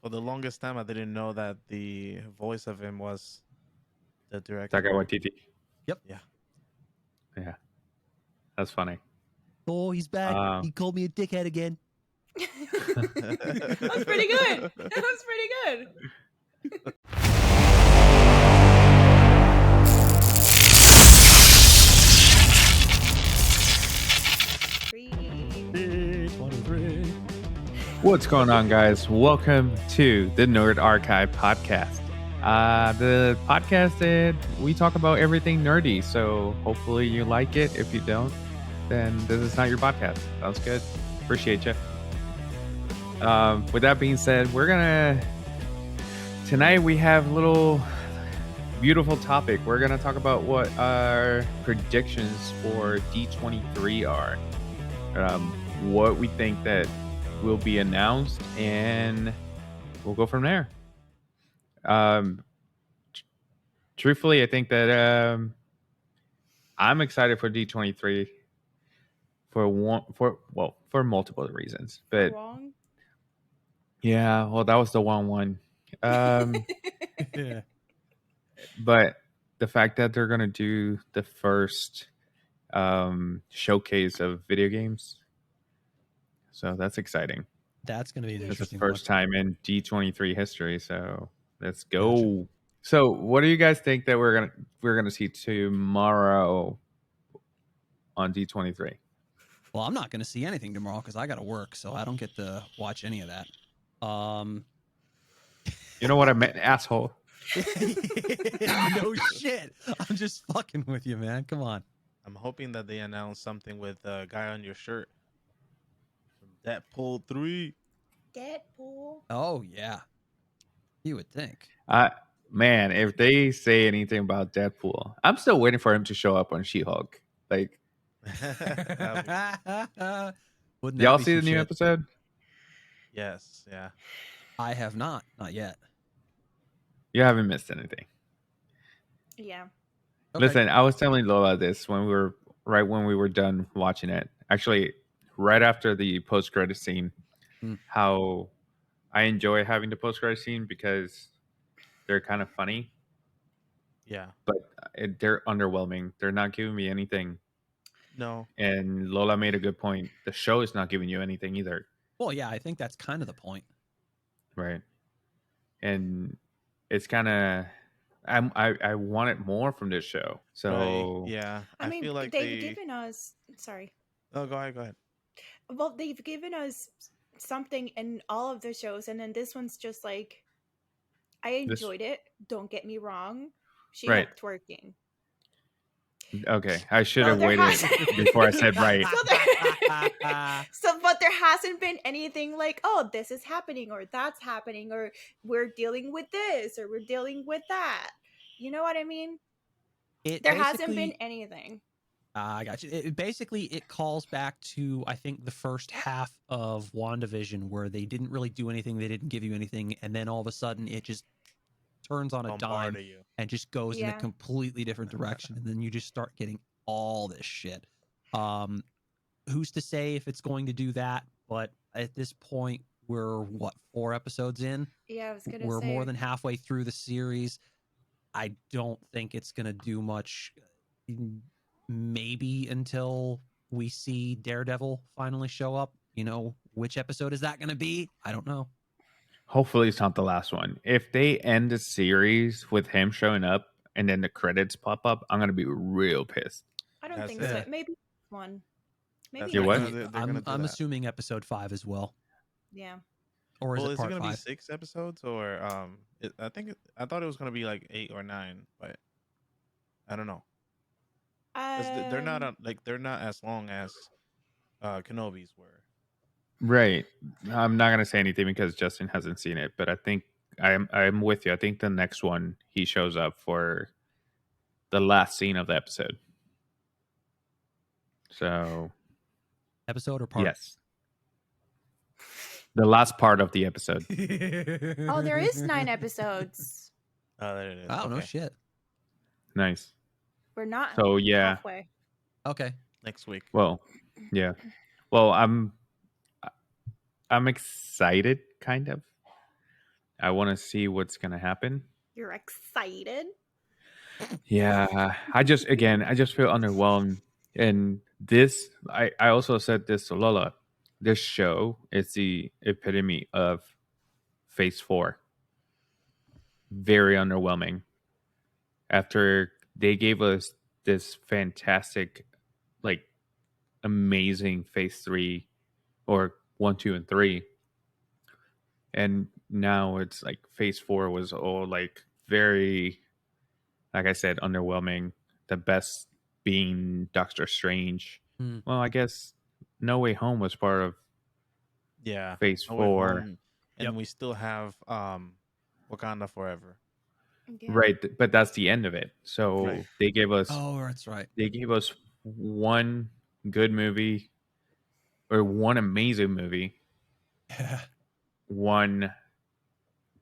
For the longest time, I didn't know that the voice of him was the director. Taika Waititi. Yep. Yeah. Yeah, that's funny. Oh, he's back. He called me a dickhead again. That was pretty good. That was pretty good. D23. What's going on, guys? Welcome to the Nerd Archive podcast. The podcast that we talk about everything nerdy. So hopefully you like it. If you don't, then this is not your podcast. Sounds good. Appreciate you. With that being said, tonight we have a little beautiful topic. We're gonna talk about what our predictions for D23 are. What we think that will be announced, and we'll go from there. Truthfully, I think that I'm excited for D23 for multiple reasons. But Wrong. yeah, well, that was the one. Yeah. But the fact that they're gonna do the first showcase of video games, so that's exciting. That's going to be an It's the interesting first time in D23 history, so let's go. Gotcha. So, what do you guys think that we're gonna see tomorrow on D23? Well, I'm not going to see anything tomorrow because I got to work, so I don't get to watch any of that. You know what I meant, asshole. No shit. I'm just fucking with you, man. Come on. I'm hoping that they announce something with the guy on your shirt from Deadpool 3. Deadpool. Oh yeah. You would think. Man, if they say anything about Deadpool, I'm still waiting for him to show up on She-Hulk. Like, Wouldn't that y'all be see the some new shit? episode? Yes, yeah. I have not yet. You haven't missed anything. Yeah. Okay. Listen, I was telling Lola this when we were done watching it. Actually, right after the post-credit scene, how I enjoy having the post-credit scene because they're kind of funny, Yeah. but they're underwhelming. They're not giving me anything. No. And Lola made a good point. The show is not giving you anything either. Well, yeah, I think that's kind of the point. Right. And it's kind of I wanted more from this show. So Right. Yeah. I mean, feel like they've given us. Sorry. Oh, go ahead. Well, they've given us something in all of the shows, and then this one's just like, I enjoyed it. Don't get me wrong. She Right. hooked twerking. Okay, I should No, have there waited hasn't- before I said right. But there hasn't been anything like, oh, this is happening, or that's happening, or we're dealing with this, or we're dealing with that. You know what I mean? There hasn't been anything. I got you. It calls back to, I think, the first half of WandaVision, where they didn't really do anything, they didn't give you anything, and then all of a sudden it just turns on a dime and just goes in a completely different direction, and then you just start getting all this shit. Who's to say if it's going to do that? But at this point, we're 4 episodes in? Yeah, I was gonna We're say more than halfway through the series. I don't think it's gonna do much. Maybe until we see Daredevil finally show up. You know, which episode is that going to be? I don't know. Hopefully it's not the last one. If they end the series with him showing up and then the credits pop up, I'm going to be real pissed. I don't think so. Maybe one. Maybe what? I'm assuming episode 5 as well. Yeah. Or is it part going to 5? be 6 episodes, or I thought it was going to be like 8 or 9, but I don't know. They're not they're not as long as Kenobi's were. Right. I'm not gonna say anything because Justin hasn't seen it, but I think I'm with you. I think the next one he shows up for the last scene of the episode. So episode or part? Yes. The last part of the episode. Oh, there is 9 episodes. Oh, there it is. Oh, no shit. Nice. We're not halfway. Okay. Next week. Well, yeah. Well, I'm excited, kind of. I want to see what's gonna happen. You're excited? Yeah, I just feel underwhelmed. And this, I also said this to Lola. This show is the epitome of Phase 4. Very underwhelming. After they gave us this fantastic, like, amazing Phase 3 or 1, 2, and 3, and now it's like Phase 4 was all like very, like I said, underwhelming. The best being Doctor Strange. Well, I guess No Way Home was part of Phase No Way 4. Home, and we still have Wakanda Forever. Yeah. Right, but that's the end of it. So Right. they gave us that's right. they gave us one good movie or one amazing movie, one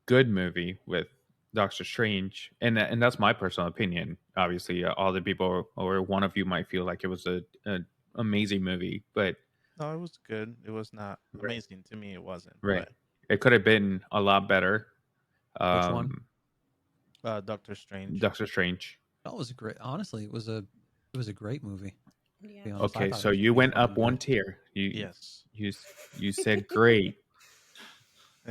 good movie with Doctor Strange, and that's my personal opinion. Obviously, all the people or one of you might feel like it was a amazing movie, but No, it was good. It was not right, amazing to me. It wasn't, right, but it could have been a lot better. Which one? Doctor Strange. Doctor Strange. That was a great. Honestly, it was a great movie. Yeah. To be honest, I Okay, thought it so was you really went fucking up one good. tier. Yes. You said great,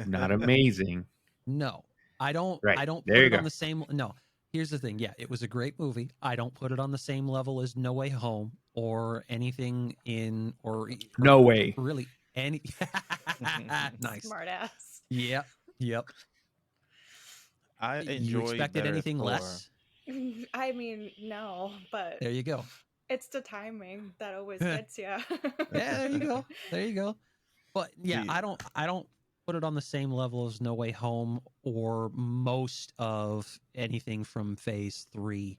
not amazing. No, I don't. Right, I don't there put you it go. on the same. No, here's the thing. Yeah, it was a great movie. I don't put it on the same level as No Way Home or anything in or No way. really any. Nice. Smart ass. Yep. Yep. I You enjoy expected better anything Thor. less? I mean, no, but There you go. it's the timing that always gets you. Yeah, there you go. There you go. But yeah, The I don't put it on the same level as No Way Home or most of anything from Phase 3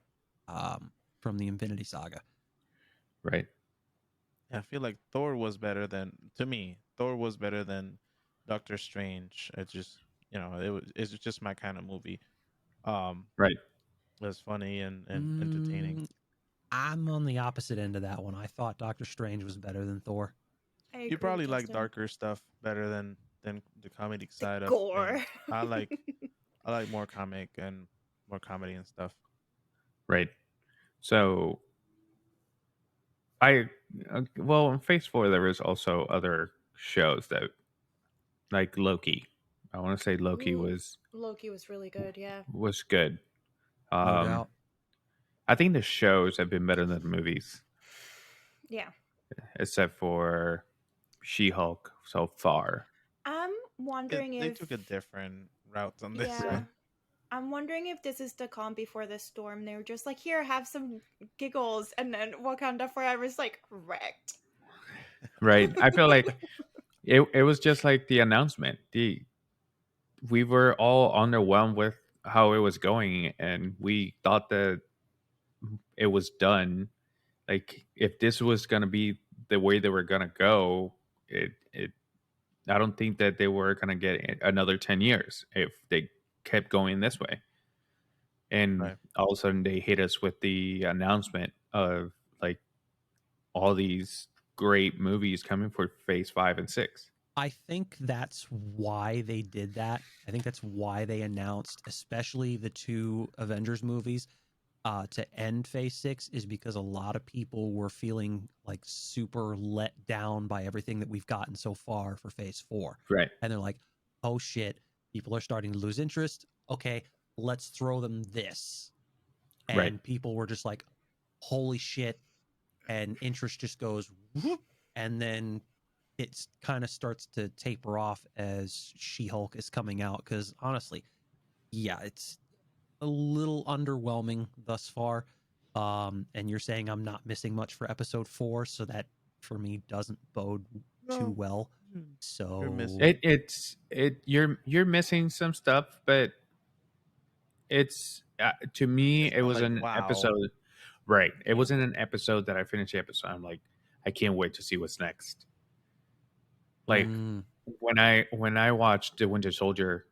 from the Infinity Saga. Right. I feel like Thor was better than to me. Thor was better than Doctor Strange. It just it's just my kind of movie. Um, Right. it was funny and entertaining. I'm on the opposite end of that one. I thought Doctor Strange was better than Thor. I You agree with probably like Justin. darker stuff better than the comedic The side of gore. things. I like more comic and more comedy and stuff. Right. So well, in Phase 4 there was also other shows that, like Loki. I want to say Loki Ooh, Loki was really good, yeah. was good. No Um, doubt. I think the shows have been better than the movies, Yeah. except for She-Hulk so far. I'm wondering They if took a different route on this yeah. one. I'm wondering if this is the calm before the storm. They were just like, here, have some giggles, and then Wakanda Forever is like wrecked. Right. I feel like it was just like the announcement. We were all underwhelmed with how it was going, and we thought that it was done. Like if this was gonna be the way they were gonna go, it I don't think that they were gonna get another 10 years if they kept going this way. And Right. all of a sudden they hit us with the announcement of like all these great movies coming for Phase 5 and 6. I think that's why they did that. I think that's why they announced, especially the two Avengers movies, to end Phase 6, is because a lot of people were feeling like super let down by everything that we've gotten so far for Phase 4. Right. And they're like, oh shit, people are starting to lose interest. Okay, let's throw them this. And Right. people were just like, holy shit. And interest just goes whoop, and then it kind of starts to taper off as She-Hulk is coming out. Because honestly, yeah, it's a little underwhelming thus far. And you're saying I'm not missing much for episode 4, so that for me doesn't bode too No, well. you're So missing. You're missing some stuff, but it's to me It's it not was like an wow. episode. Right. It Yeah. wasn't an episode that I finished the episode. I'm like, I can't wait to see what's next. Like when I watched the Winter Soldier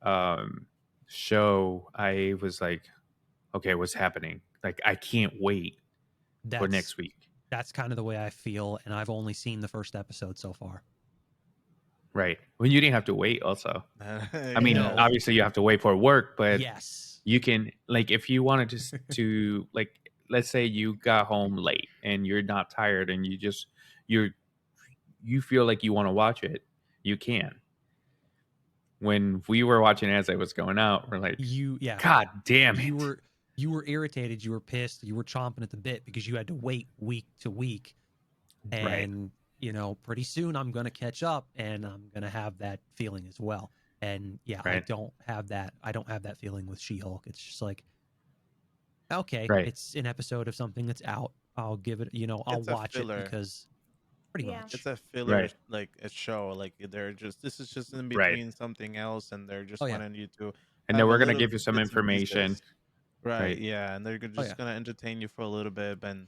um show, I was like, okay, what's happening? Like I can't wait for that's next week. that's kind of the way I feel, and I've only seen the first episode so far. Right. Well, you didn't have to wait also. I mean, No. obviously you have to wait for work, but yes, you can, like, if you wanted to like, let's say you got home late and you're not tired and you feel like you want to watch it, you can. When we were watching as it was going out, we're like, God damn it. You were irritated, you were pissed, you were chomping at the bit because you had to wait week to week. And pretty soon I'm going to catch up and I'm going to have that feeling as well. And I don't have that feeling with She-Hulk. It's just like, okay, it's an episode of something that's out. I'll give it, I'll watch it because pretty much it's a filler, like a show. Like this is just in between something else, and they're just wanting you to. And then we're gonna give you some information. Right. Yeah, and they're just gonna entertain you for a little bit, and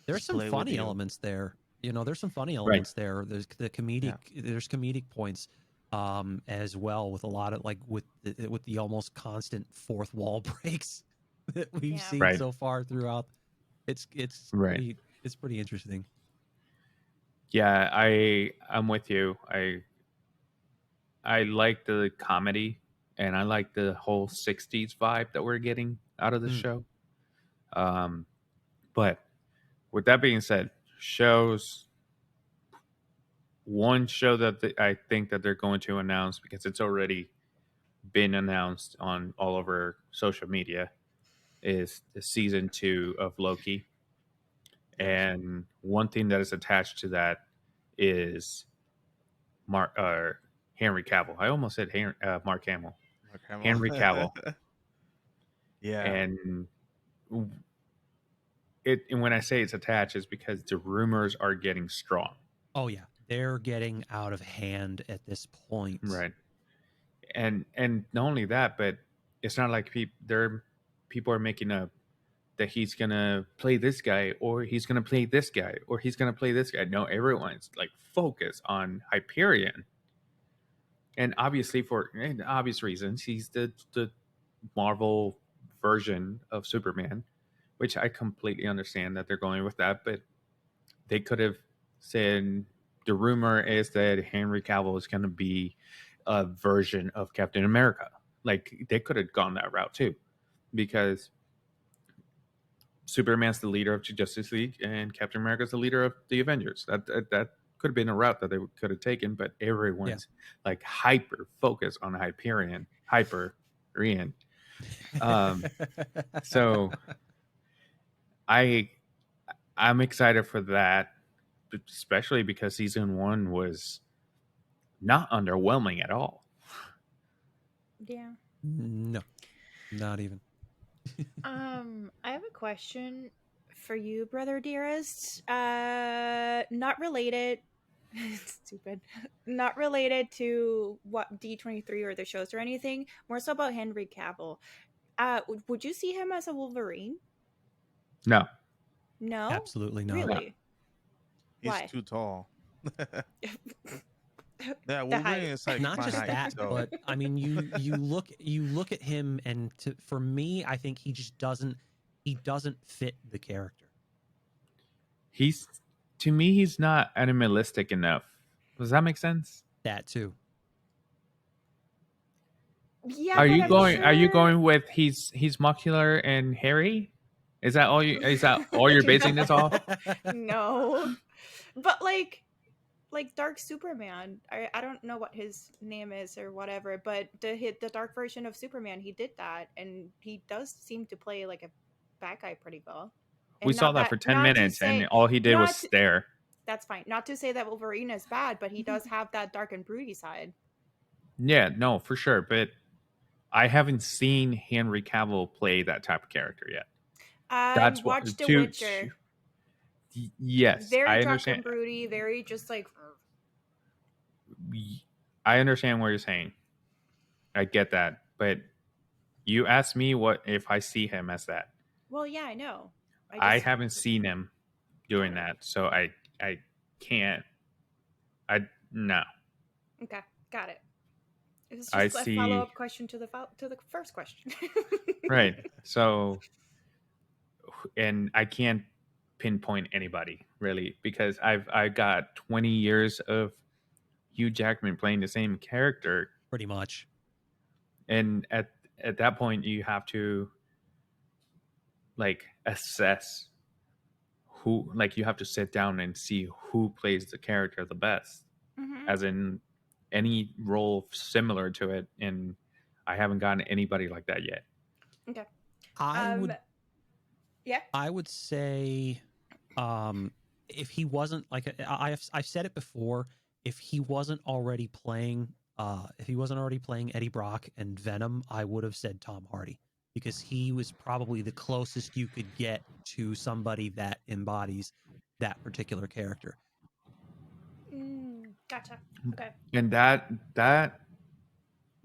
there's some funny elements there. There's some funny elements there. There's the comedic. There's comedic points, as well, with a lot of with the almost constant fourth wall breaks that we've seen so far throughout. It's pretty interesting. Yeah, I'm with you. I like the comedy, and I like the whole 60s vibe that we're getting out of the show. But with that being said, one show that I think that they're going to announce, because it's already been announced on all over social media, is the season 2 of Loki. And one thing that is attached to that is Henry Cavill. I almost said Mark Hamill. Henry Cavill. And when I say it's attached, is because the rumors are getting strong. Oh yeah, they're getting out of hand at this point. Right. And not only that, but it's not like people are making up that he's gonna play this guy, or he's gonna play this guy, or he's gonna play this guy. No, everyone's like focused on Hyperion. And obviously, for obvious reasons, he's the Marvel version of Superman, which I completely understand that they're going with that. But they could have said, the rumor is that Henry Cavill is going to be a version of Captain America. Like, they could have gone that route too, because Superman's the leader of Justice League and Captain America's the leader of the Avengers. That could have been a route that they could have taken, but everyone's like hyper focused on Hyperion. So I'm excited for that, especially because season 1 was not underwhelming at all. Yeah. No, not even. I have a question for you, brother dearest. Not related. Stupid. Not related to what D23 or the shows or anything. More so about Henry Cavill. Would you see him as a Wolverine? No. No? Absolutely not. Really? He's too tall. Yeah, Wolverine is like not just that, but I mean, you look at him, and for me, I think he just doesn't fit the character. To me, he's not animalistic enough. Does that make sense? That too. Yeah. Are you going with he's muscular and hairy? Is that all you're basing this off? No, but like Dark Superman. I don't know what his name is or whatever, but the dark version of Superman, he did that, and he does seem to play like a bad guy pretty well. And we saw that for 10 minutes, and all he did was stare. That's fine. Not to say that Wolverine is bad, but he does have that dark and broody side. Yeah, no, for sure. But I haven't seen Henry Cavill play that type of character yet. That's watched The Witcher. Yes, very I dark understand. And broody, very just like. I understand what you're saying. I get that, but you asked me what if I see him as that. Well, yeah, I know. I haven't seen him doing that, so I can't. No. Okay, got it. It's just a follow-up question to the first question. Right. So, and I can't pinpoint anybody really, because I got 20 years of Hugh Jackman playing the same character. Pretty much. And at that point, you have to like assess who, like you have to sit down and see who plays the character the best, as in any role similar to it. And I haven't gotten anybody like that yet. Okay. I would say, if he wasn't like I've said it before, if he wasn't already playing Eddie Brock and Venom, I would have said Tom Hardy, because he was probably the closest you could get to somebody that embodies that particular character. Gotcha. Okay. And that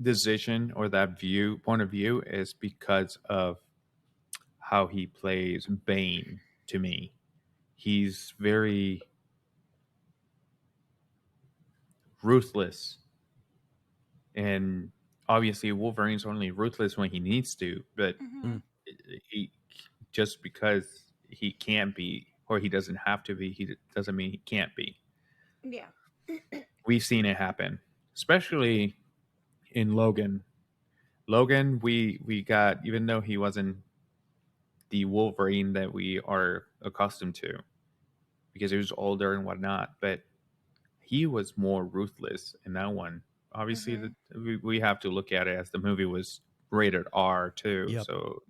decision or that point of view is because of how he plays Bane to me. He's very ruthless, and obviously Wolverine's only ruthless when he needs to, but he, just because he can't be or he doesn't have to be, he doesn't mean he can't be. Yeah. We've seen it happen, especially in Logan. We got, even though he wasn't the Wolverine that we are accustomed to, because he was older and whatnot, but he was more ruthless in that one. Obviously, we have to look at it as the movie was rated R too, Yep. so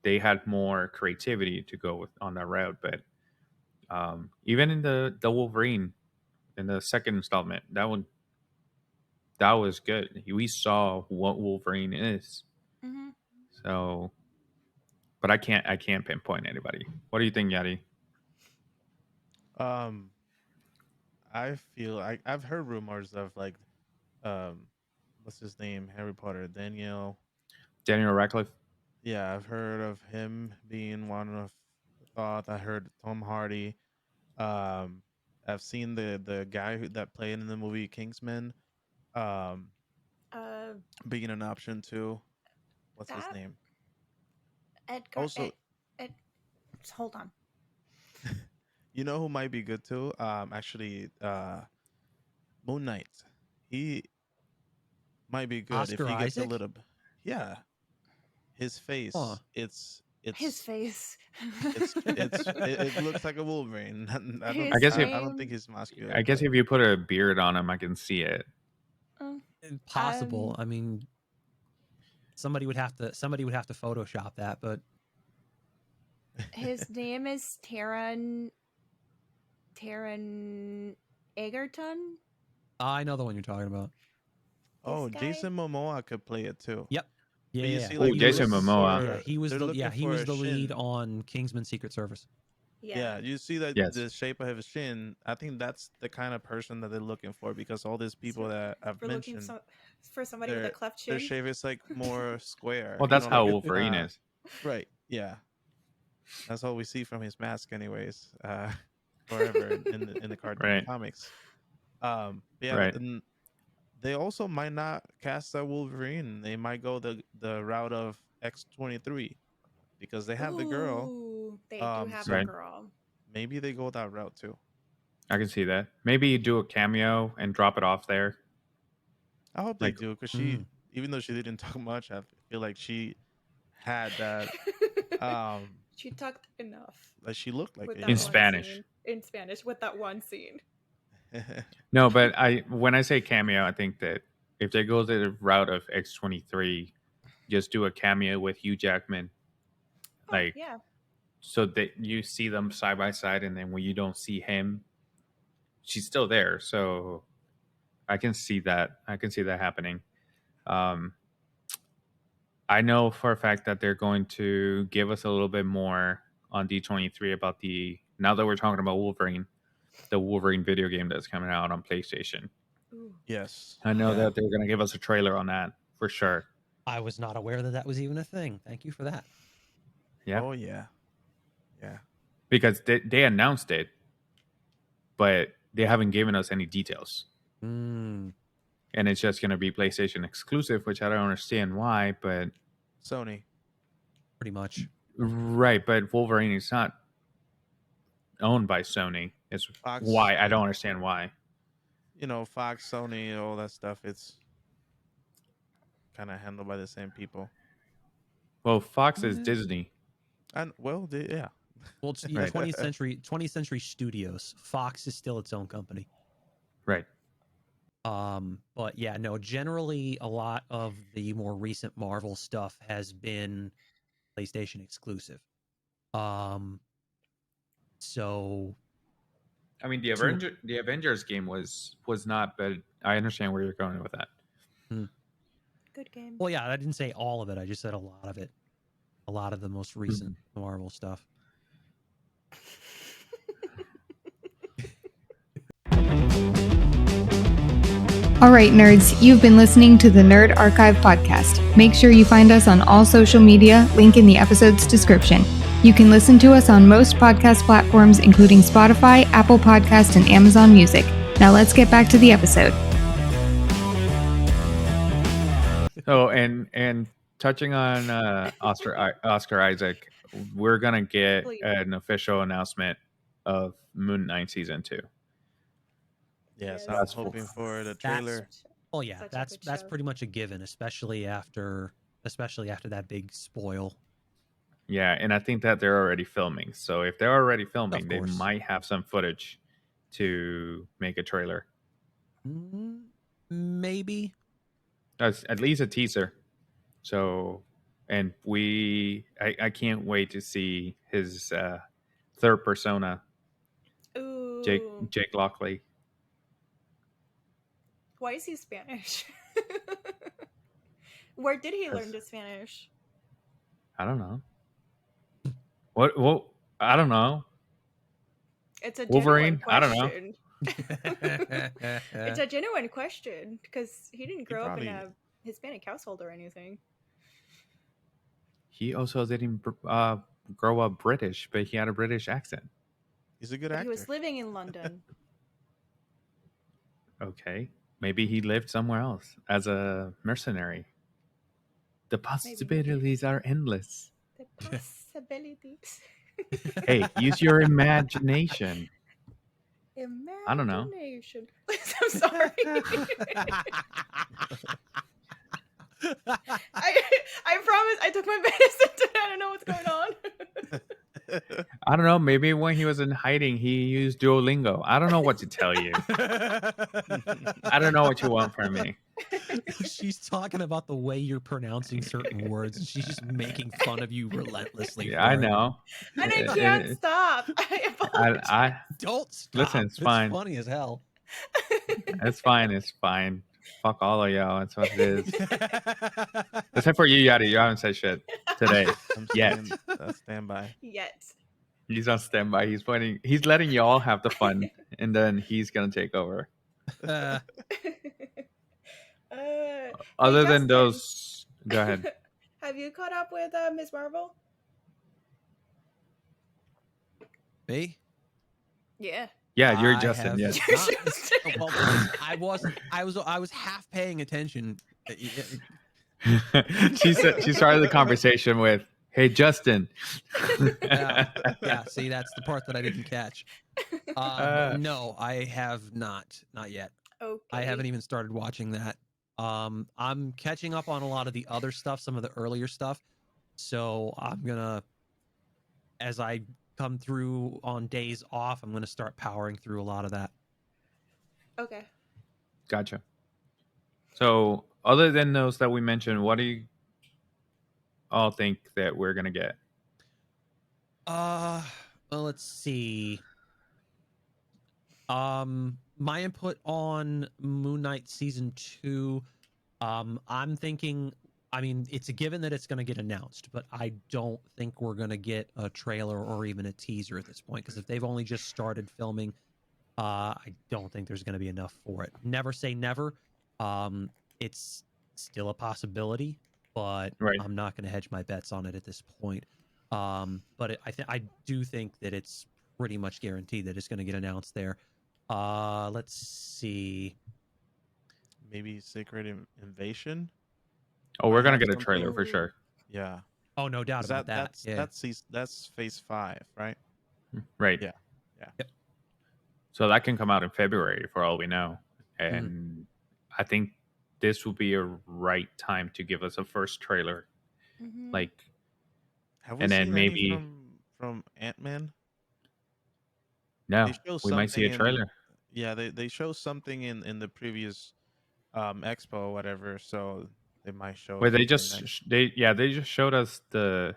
they had more creativity to go with on that route. But even in the Wolverine in the second installment, that was good. We saw what Wolverine is. So, but I can't pinpoint anybody. What do you think, Yadi? I feel I've heard rumors of like, what's his name? Harry Potter, Daniel Radcliffe. Yeah, I've heard of him being one of the thought. I heard Tom Hardy. Um, I've seen the guy that played in the movie Kingsman, um, being an option too. What's his name? Edgar. Also, hold on. you know who might be good too? Actually, Moon Knight. He might be good Oscar if he gets Isaac? a little. Yeah, his face. Huh. It's his face. it looks like a Wolverine. I don't think he's muscular. I guess if you put a beard on him, I can see it. Possible. I mean, somebody would have to Photoshop that, but his name is Taron Egerton. I know the one you're talking about. Oh, Jason Momoa could play it too. Yep. Yeah. You see, like, Jason Momoa. Yeah, he was the lead on Kingsman: Secret Service. Yeah, you see that the shape of his shin. I think that's the kind of person that they're looking for, because all these people that I've mentioned, for somebody with a cleft chin, their shape is like more square. Well, that's how Wolverine is. Right. Yeah. That's all we see from his mask, anyways. Forever in the cartoon comics. And they also might not cast a Wolverine. They might go the route of X-23, because they have the girl. They do have a girl. Maybe they go that route too. I can see that. Maybe you do a cameo and drop it off there. I hope they do, because she, even though she didn't talk much, I feel like she had that. She talked enough. Like she looked like it. In Spanish. In Spanish with that one scene. No, but when I say cameo, I think that if they go the route of X-23, just do a cameo with Hugh Jackman. So that you see them side by side, and then when you don't see him, she's still there. So I can see that. Happening. I know for a fact that they're going to give us a little bit more on D23 about now that we're talking about Wolverine, the Wolverine video game that's coming out on PlayStation. Ooh. Yes. I know that they're going to give us a trailer on that for sure. I was not aware that was even a thing. Thank you for that. Yeah. Oh, yeah. Yeah. Because they announced it, but they haven't given us any details. And it's just going to be PlayStation exclusive, which I don't understand why, but Sony. Pretty much. Right, but Wolverine is not owned by Sony. It's why I don't understand why. Fox, Sony, all that stuff. It's kind of handled by the same people. Well, Fox is Disney. And yeah. Well, it's Right. 20th Century Studios. Fox is still its own company. Right. But yeah, no, generally a lot of the more recent Marvel stuff has been PlayStation exclusive. So I mean, the Avengers game was not, but I understand where you're going with that. Good game. Well, yeah, I didn't say all of it. I just said a lot of it. A lot of the most recent Marvel stuff. All right, nerds, you've been listening to the Nerd Archive podcast. Make sure you find us on all social media, link in the episode's description. You can listen to us on most podcast platforms, including Spotify, Apple Podcast, and Amazon Music. Now let's get back to the episode. Oh, and touching on Oscar Isaac, we're gonna get an official announcement of Moon Knight season 2. Yes, I'm hoping for the trailer. Oh yeah, that's pretty much a given, especially after that big spoil. Yeah, and I think that they're already filming. So if they're already filming, they might have some footage to make a trailer. Maybe. That's at least a teaser. So, and I can't wait to see his third persona, Ooh. Jake Lockley. Why is he Spanish? Where did he learn the Spanish? I don't know. What? I don't know. It's a Wolverine. I don't know. It's a genuine question because he didn't grow up in a Hispanic household or anything. He also didn't grow up British, but he had a British accent. He's a good actor. He was living in London. Okay. Maybe he lived somewhere else as a mercenary. The possibilities are endless. The possibilities. Hey, use your imagination. I don't know. I'm sorry. I promise I took my medicine today. I don't know what's going on. I don't know. Maybe when he was in hiding, he used Duolingo. I don't know what to tell you. I don't know what you want from me. She's talking about the way you're pronouncing certain words, and she's just making fun of you relentlessly. Yeah, I know. And I can't stop. I don't stop. Listen, it's fine. It's funny as hell. It's fine. It's fine. Fuck all of y'all. That's what it is. Except for you, Yadi. You haven't said shit today. Yet. Standby. Yet. He's on standby. He's pointing. He's letting y'all have the fun, and then he's gonna take over. Other than those, go ahead. Have you caught up with Ms. Marvel? Me? Yeah. Yeah, you're Justin. Yes. Well, I was half paying attention. She started the conversation with, "Hey, Justin." Yeah. See, that's the part that I didn't catch. No, I have not yet. Okay. I haven't even started watching that. I'm catching up on a lot of the other stuff, some of the earlier stuff. So I'm gonna, as I come through on days off, I'm gonna start powering through a lot of that. Okay. Gotcha. So, other than those that we mentioned, what do you all think that we're gonna get? Well, let's see. My input on Moon Knight season 2. I'm thinking. I mean, it's a given that it's going to get announced, but I don't think we're going to get a trailer or even a teaser at this point, because if they've only just started filming, I don't think there's going to be enough for it. Never say never. It's still a possibility, but I'm not going to hedge my bets on it at this point. But I do think that it's pretty much guaranteed that it's going to get announced there. Let's see. Maybe Secret Invasion. Oh, we're gonna get a trailer for sure. Yeah. Oh, no doubt about that. That's phase 5, right? Right. Yeah. Yep. So that can come out in February for all we know, and I think this will be a right time to give us a first trailer. Mm-hmm. Like, Have we and then seen any maybe from Ant-Man? no, They show we might see something a in trailer. yeah, they show something in the previous expo or whatever, so they might show Where they something just next. they just showed us the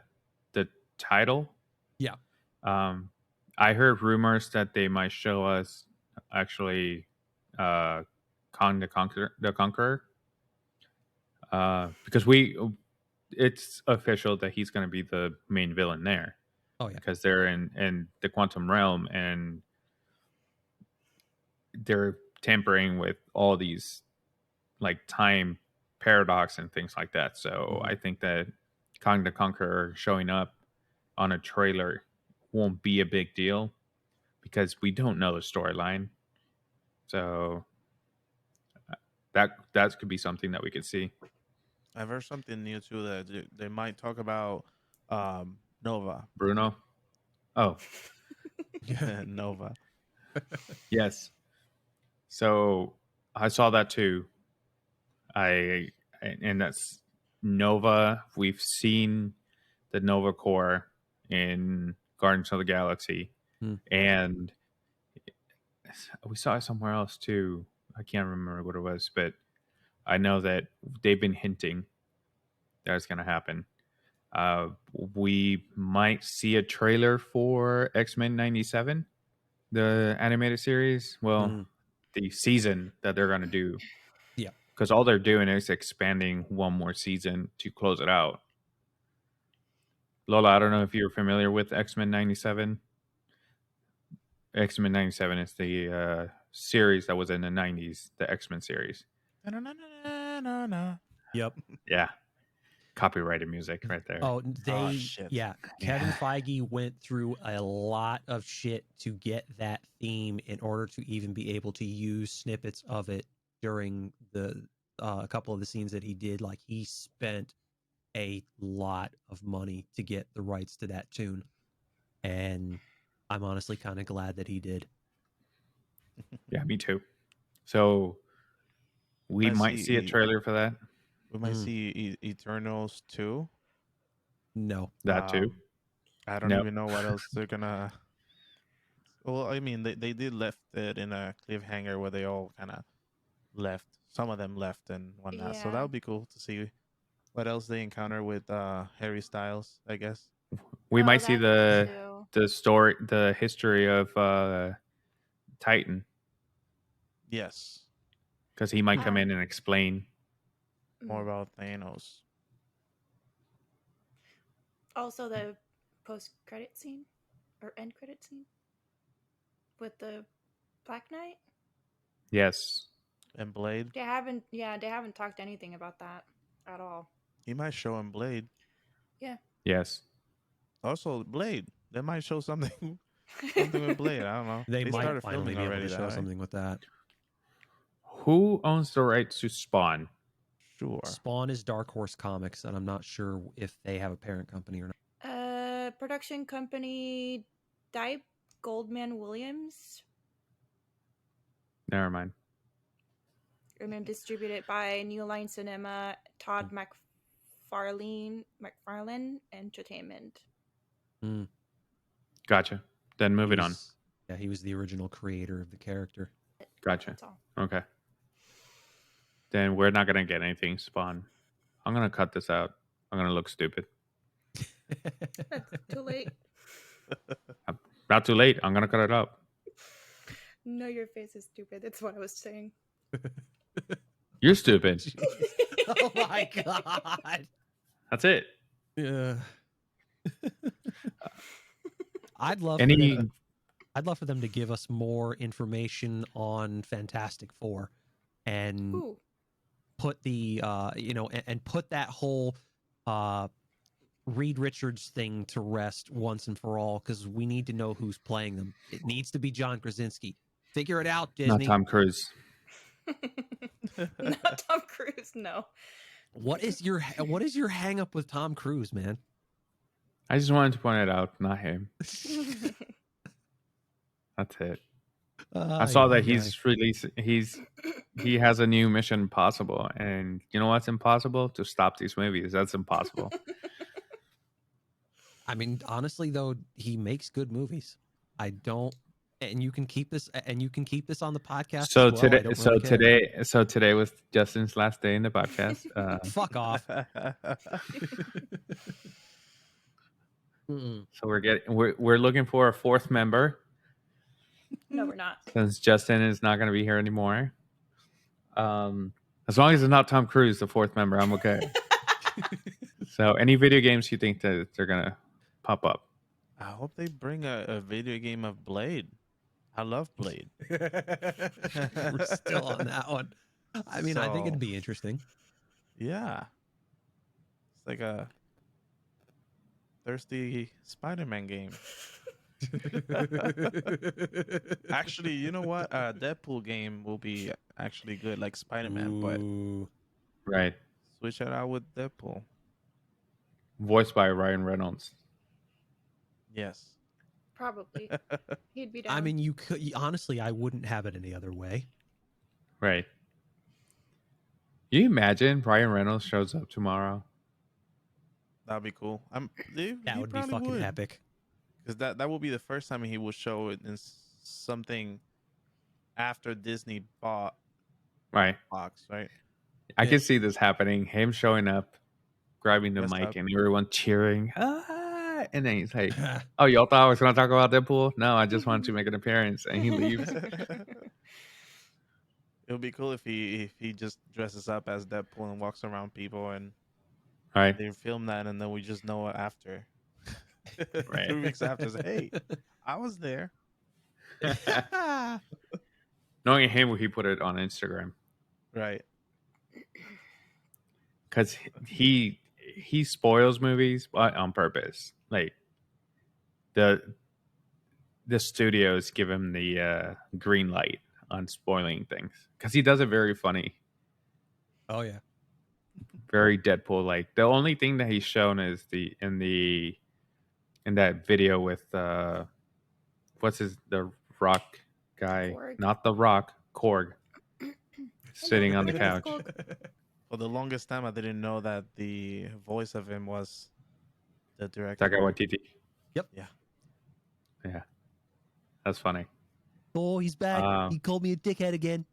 title. Yeah. I heard rumors that they might show us actually Kong the Conqueror. Because it's official that he's going to be the main villain there. Oh yeah. Because they're in the quantum realm and they're tampering with all these like time paradox and things like that. So I think that Kong the Conqueror showing up on a trailer won't be a big deal because we don't know the storyline. So that could be something that we could see. I've heard something new too that they might talk about Nova. Bruno. Oh, Nova. yes. So I saw that too. And that's Nova. We've seen the Nova Core in Guardians of the Galaxy, and we saw it somewhere else too. I can't remember what it was, but I know that they've been hinting that it's going to happen. We might see a trailer for X-Men 97, the animated series. Well, the season that they're going to do. Yeah. Because all they're doing is expanding one more season to close it out. Lola, I don't know if you're familiar with X-Men 97. X-Men 97 is the series that was in the 90s, the X-Men series. Yep. Yeah. Copyrighted music right there. Oh, shit. yeah. Kevin Feige went through a lot of shit to get that theme in order to even be able to use snippets of it during the a couple of the scenes that he did. Like, he spent a lot of money to get the rights to that tune, and I'm honestly kind of glad that he did. Yeah, me too. So we might see a trailer for that. We might see Eternals 2. No. That too. I don't even know what else they're gonna. Well, I mean, they did left it in a cliffhanger where they all kind of left. Some of them left and whatnot. So that would be cool to see what else they encounter with Harry Styles, I guess. We might see the story, the history of Titan. Yes. Because he might come in and explain more about Thanos. Also, the post-credit scene or end credit scene with the Black Knight. Yes. And Blade. They haven't talked anything about that at all. He might show him Blade. Yeah. Yes. Also, Blade. They might show something with Blade. I don't know. They might started finally filming be able already. to show something with that. Who owns the rights to Spawn? Sure. Spawn is Dark Horse Comics, and I'm not sure if they have a parent company or not. Production company Dype Goldman Williams. Never mind. And then distributed by New Line Cinema, Todd McFarlane Entertainment. Gotcha. Then moving on. Yeah, he was the original creator of the character. Gotcha. Okay. Then we're not gonna get anything Spawn. I'm gonna cut this out. I'm gonna look stupid. Too late. Not too late. I'm gonna cut it out. No, your face is stupid. That's what I was saying. You're stupid. Oh my god. That's it. Yeah. I'd love for them to give us more information on Fantastic Four and put the and put that whole Reed Richards thing to rest once and for all, because we need to know who's playing them. It needs to be John Krasinski. Figure it out, Disney. Not Tom Cruise. Not Tom Cruise, no. What is your hang up with Tom Cruise, man? I just wanted to point it out, not him. That's it. I saw that he's released. He has a new Mission Impossible, and you know what's impossible? To stop these movies. That's impossible. I mean, honestly, though, he makes good movies. I don't, and you can keep this, and you can keep this on the podcast So as well. today, I don't really care. today was Justin's last day in the podcast. Fuck off. So we're looking for a fourth member No, we're not. since Justin is not going to be here anymore. As long as it's not Tom Cruise, the fourth member, I'm okay. So, any video games you think that they're gonna pop up? I hope they bring a video game of Blade. I love Blade. We're still on that one. I mean, I think it'd be interesting. Yeah. It's like a thirsty Spider-Man game. Actually, you know what? Deadpool game will be actually good, like Spider-Man, but Right. switch it out with Deadpool. Voiced by Ryan Reynolds. Yes. Probably. He'd be down. I mean, you could honestly, I wouldn't have it any other way. Right. You imagine Ryan Reynolds shows up tomorrow? That'd be cool. That would be fucking epic. Because that will be the first time he will show it in something after Disney bought Fox, right? I can see this happening. Him showing up, grabbing the Dressed mic, up. and everyone cheering. Ah! And then he's like, "Oh, y'all thought I was going to talk about Deadpool? No, I just wanted to make an appearance." And he leaves. It would be cool if he just dresses up as Deadpool and walks around people and they film that, and then we just know it after. 2 weeks after, say, hey, I was there. Knowing him, he put it on Instagram, right? Because he spoils movies, but on purpose. Like the studios give him the green light on spoiling things because he does it very funny. Oh yeah, very Deadpool like. The only thing that he's shown is in that video with the Rock guy, Korg. not the Rock, Korg, sitting on the couch. For the longest time, I didn't know that the voice of him was the director. Taika Waititi. Yep. Yeah. That's funny. Oh, he's back. He called me a dickhead again.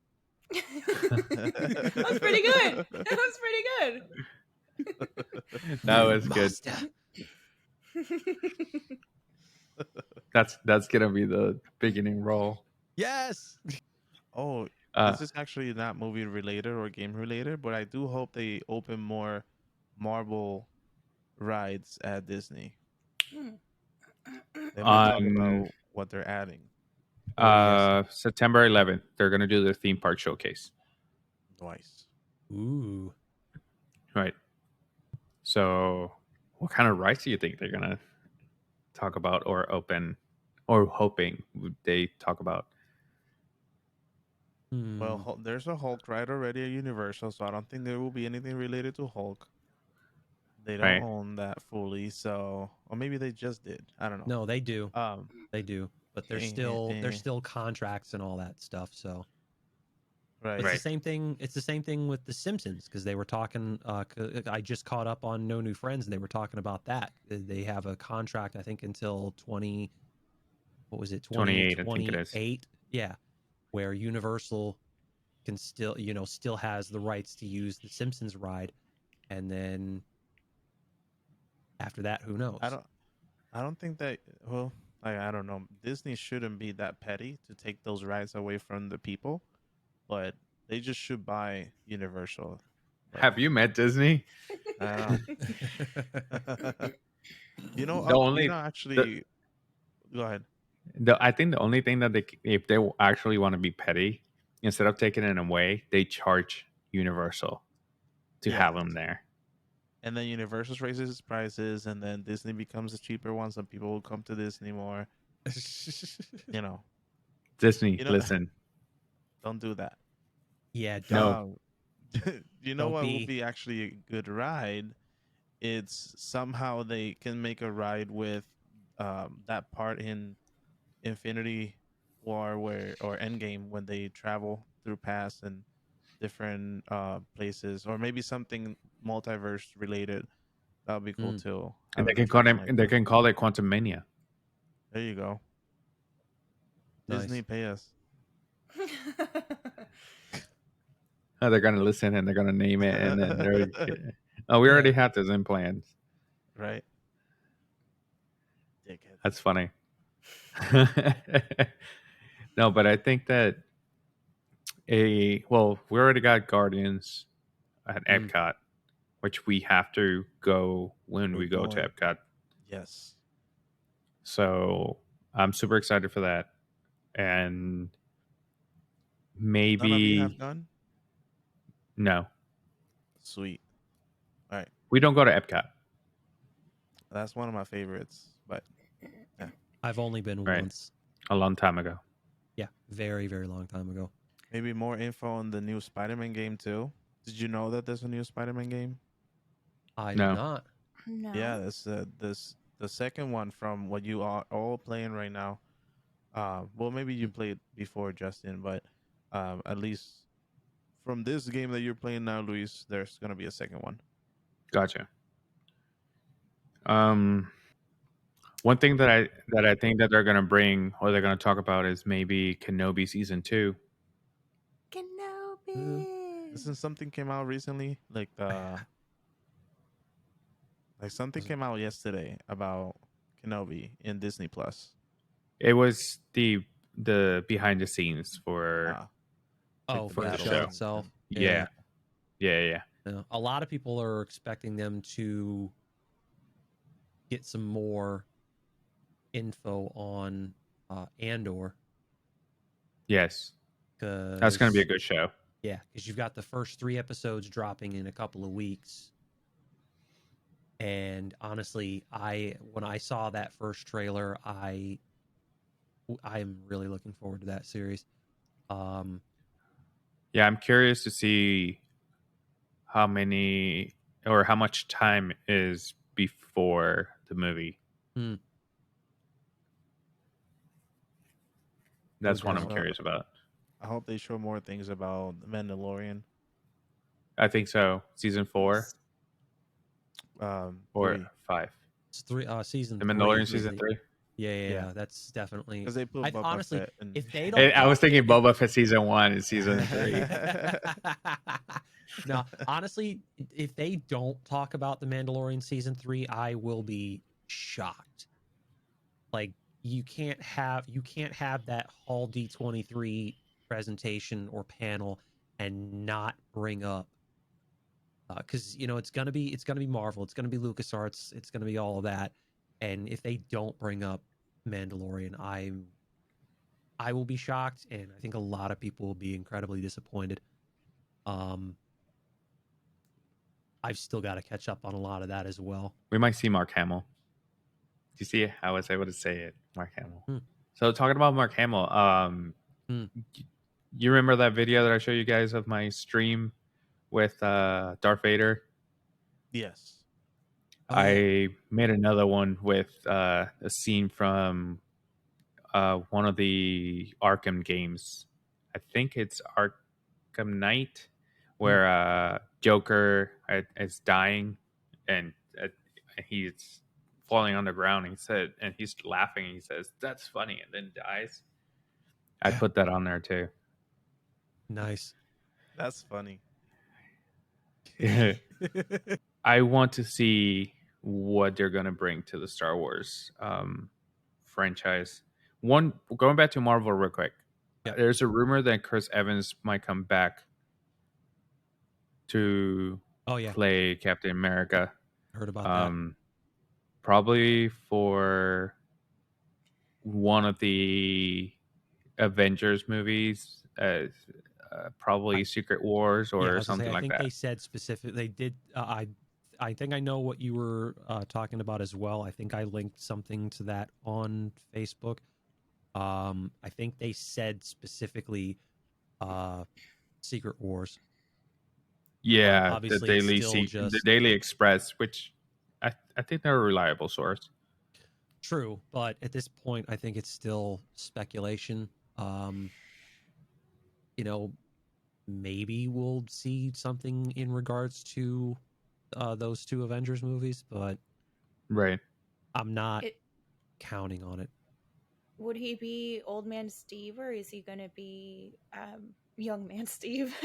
That was pretty good. That was pretty good. That was good. That's gonna be the beginning role. Yes. Oh, this is actually not movie related or game related, but I do hope they open more Marvel rides at Disney. They might talk about what they're adding. September 11th, they're gonna do the theme park showcase. Nice. Ooh. Right. So, what kind of rides do you think they're gonna talk about or open, or hoping they talk about? Well, there's a Hulk ride already at Universal, so I don't think there will be anything related to Hulk. They don't own that fully, so or maybe they just did. I don't know. No, they do. They do, but there's still contracts and all that stuff. So, it's the same thing. It's the same thing with The Simpsons because they were talking. I just caught up on No New Friends, and they were talking about that. They have a contract, I think, until 20. What was it? 28. I think it is. Yeah, where Universal can still has the rights to use the Simpsons ride, and then after that, who knows? I don't think that. Well, I don't know. Disney shouldn't be that petty to take those rights away from the people, but they just should buy Universal. Have you met Disney? You know, actually, go ahead. I think the only thing that if they actually want to be petty, instead of taking it away, they charge Universal to have them there. And then Universal raises its prices, and then Disney becomes the cheaper one. Some people will come to Disney more. Disney, listen. Don't do that. Yeah, don't. You know what will be actually a good ride? It's somehow they can make a ride with that part in Infinity War or Endgame when they travel through past and different places, or maybe something multiverse related. That would be cool too. And Have an attraction like they that. can call it Quantum Mania. There you go. Nice. Disney, pay us. They're gonna listen and they're gonna name it, and then they're we already have this in plans. Right. Dickhead. That's funny. No, but I think that we already got Guardians at Epcot, which we have to go when we go to Epcot. Yes. So I'm super excited for that, and maybe None of you have gone? No, Sweet. All right. we don't go to Epcot. That's one of my favorites, but yeah. I've only been Right. once. A long time ago. Yeah, very, very long time ago. Maybe more info on the new Spider-Man game too. Did you know that there's a new Spider-Man game? I No. did not. No. Yeah, this the second one from what you are all playing right now. Well, maybe you played before, Justin, but at least from this game that you're playing now, Luis, there's gonna be a second one. Gotcha. One thing that I think that they're gonna bring or they're gonna talk about is maybe Kenobi season 2. Kenobi. Isn't something came out recently? Like something came out yesterday about Kenobi in Disney Plus. It was the behind the scenes for Oh, the for the battle show show. itself. Yeah. A lot of people are expecting them to get some more info on Andor. Yes. That's going to be a good show. Yeah, because you've got the first 3 episodes dropping in a couple of weeks. And honestly, when I saw that first trailer, I'm really looking forward to that series. Yeah, I'm curious to see how many or how much time is before the movie. That's what I'm curious about. I hope they show more things about the Mandalorian. I think so. Season 4 or 3. 5. It's 3 season. The Mandalorian season 3. Yeah, that's definitely because they put Boba honestly, Fett in. if they don't, I was thinking Boba Fett season 1 and season 3. No, honestly, if they don't talk about the Mandalorian season 3, I will be shocked. Like you can't have that whole D23 presentation or panel and not bring up because it's gonna be Marvel, it's gonna be LucasArts, it's gonna be all of that, and if they don't bring up Mandalorian, I will be shocked, and I think a lot of people will be incredibly disappointed. I've still got to catch up on a lot of that as well. We might see Mark Hamill. Do you see how I was able to say it? Mark Hamill. So talking about Mark Hamill, you remember that video that I showed you guys of my stream with Darth Vader? Yes. I made another one with a scene from one of the Arkham games. I think it's Arkham Knight, where Joker is dying and he's falling on the ground. And he's laughing. And he says, "That's funny," and then dies. I put that on there too. Nice. That's funny. I want to see what they're going to bring to the Star Wars franchise. Going back to Marvel real quick. Yep. There's a rumor that Chris Evans might come back to play Captain America. Heard about that. Probably for one of the Avengers movies, probably Secret Wars or something like that. I think they said specific. They did. I think I know what you were talking about as well. I think I linked something to that on Facebook. I think they said specifically Secret Wars. Yeah, obviously the Daily Express, which I think they're a reliable source. True, but at this point, I think it's still speculation. You know, maybe we'll see something in regards to those two Avengers movies, but right. I'm not counting on it. Would he be Old Man Steve, or is he going to be Young Man Steve?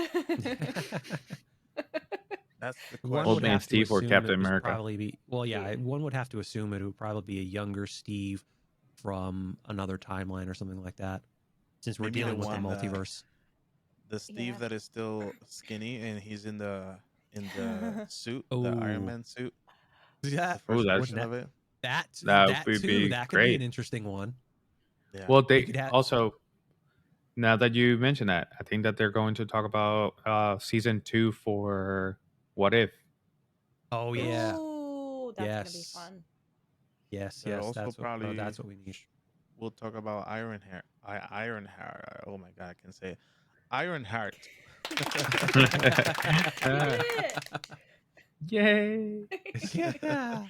That's the One question. Old would Man have to Steve or assume Captain it was America? probably be one would have to assume it would probably be a younger Steve from another timeline or something like that, since we're Maybe the dealing with the one multiverse. the Steve that is still skinny and he's in the suit, the Iron Oh, Man suit, yeah. the Oh, first that's portion of it. That would too. be That could be an great. interesting one. Yeah. Well, You they could have. also, now that you mention that, I think that they're going to talk about season 2 for What If. Oh yeah. Ooh, that's Yes. gonna be fun. Yes. They're Yes. also That's probably what we need. we'll talk about Ironheart. Oh my god, I can say it. Ironheart. Yay! Yeah.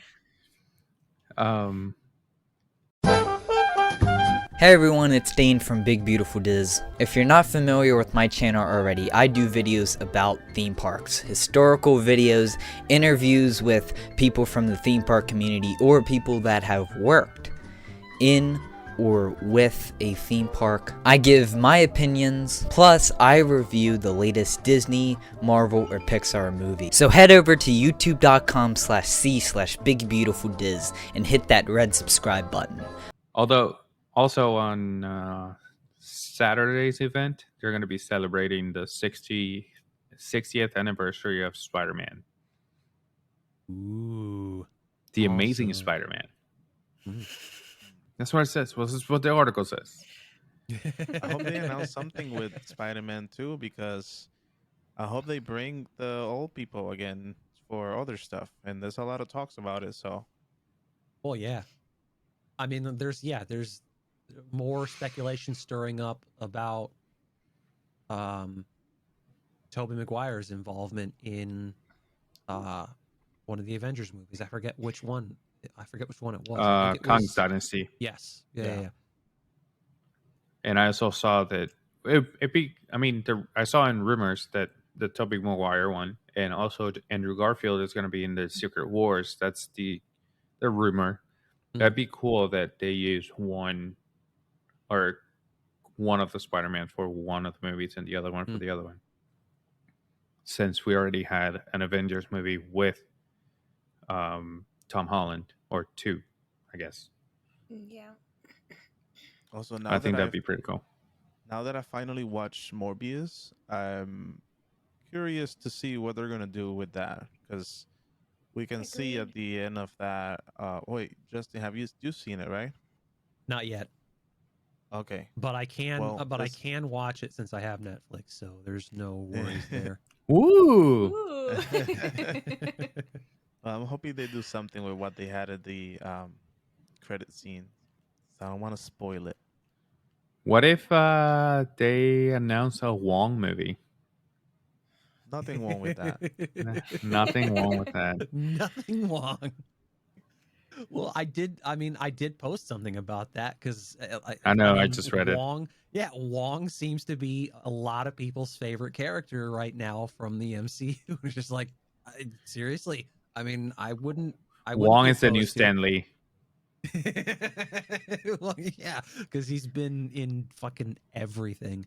Hey everyone, it's Dane from Big Beautiful Diz. If you're not familiar with my channel already, I do videos about theme parks, historical videos, interviews with people from the theme park community or people that have worked in or with a theme park. I give my opinions, plus I review the latest Disney, Marvel, or Pixar movie. So head over to youtube.com/c/bigbeautifuldiz and hit that red subscribe button. Although, also on Saturday's event, they're going to be celebrating the 60th anniversary of Spider-Man. Ooh. The Amazing Awesome. Spider-Man. Mm. That's what it says. Well, this is what the article says. I hope they announce something with Spider-Man too, because I hope they bring the old people again for other stuff. And there's a lot of talks about it. So, Well, yeah. I mean, there's more speculation stirring up about Tobey Maguire's involvement in one of the Avengers movies. I forget which one. It was. I think it Kong's was. Dynasty. Yes. Yeah. And I also saw that I saw in rumors that the Tobey Maguire one and also Andrew Garfield is going to be in the Secret Wars. That's the rumor. That'd be cool that they use one of the Spider-Man for one of the movies and the other one for the other one. Since we already had an Avengers movie with Tom Holland, or two, I guess. Yeah. also I think that'd be pretty cool. Now that I finally watched Morbius, I'm curious to see what they're gonna do with that, because we can see at the end of that. Wait, Justin, have you seen it, right? Not yet. Okay, but I can. Well, I can watch it since I have Netflix, so there's no worries there. Woo! I'm hoping they do something with what they had at the credit scene. So I don't want to spoil it. What if they announce a Wong movie? Nothing wrong with that. Nothing wrong with that. Nothing wrong. Well, I did post something about that because I know. I just read Wong, it. Yeah, Wong seems to be a lot of people's favorite character right now from the MCU. It's just like, seriously. I mean, I wouldn't. Wong is the new Stan Lee. Well, yeah, because he's been in fucking everything.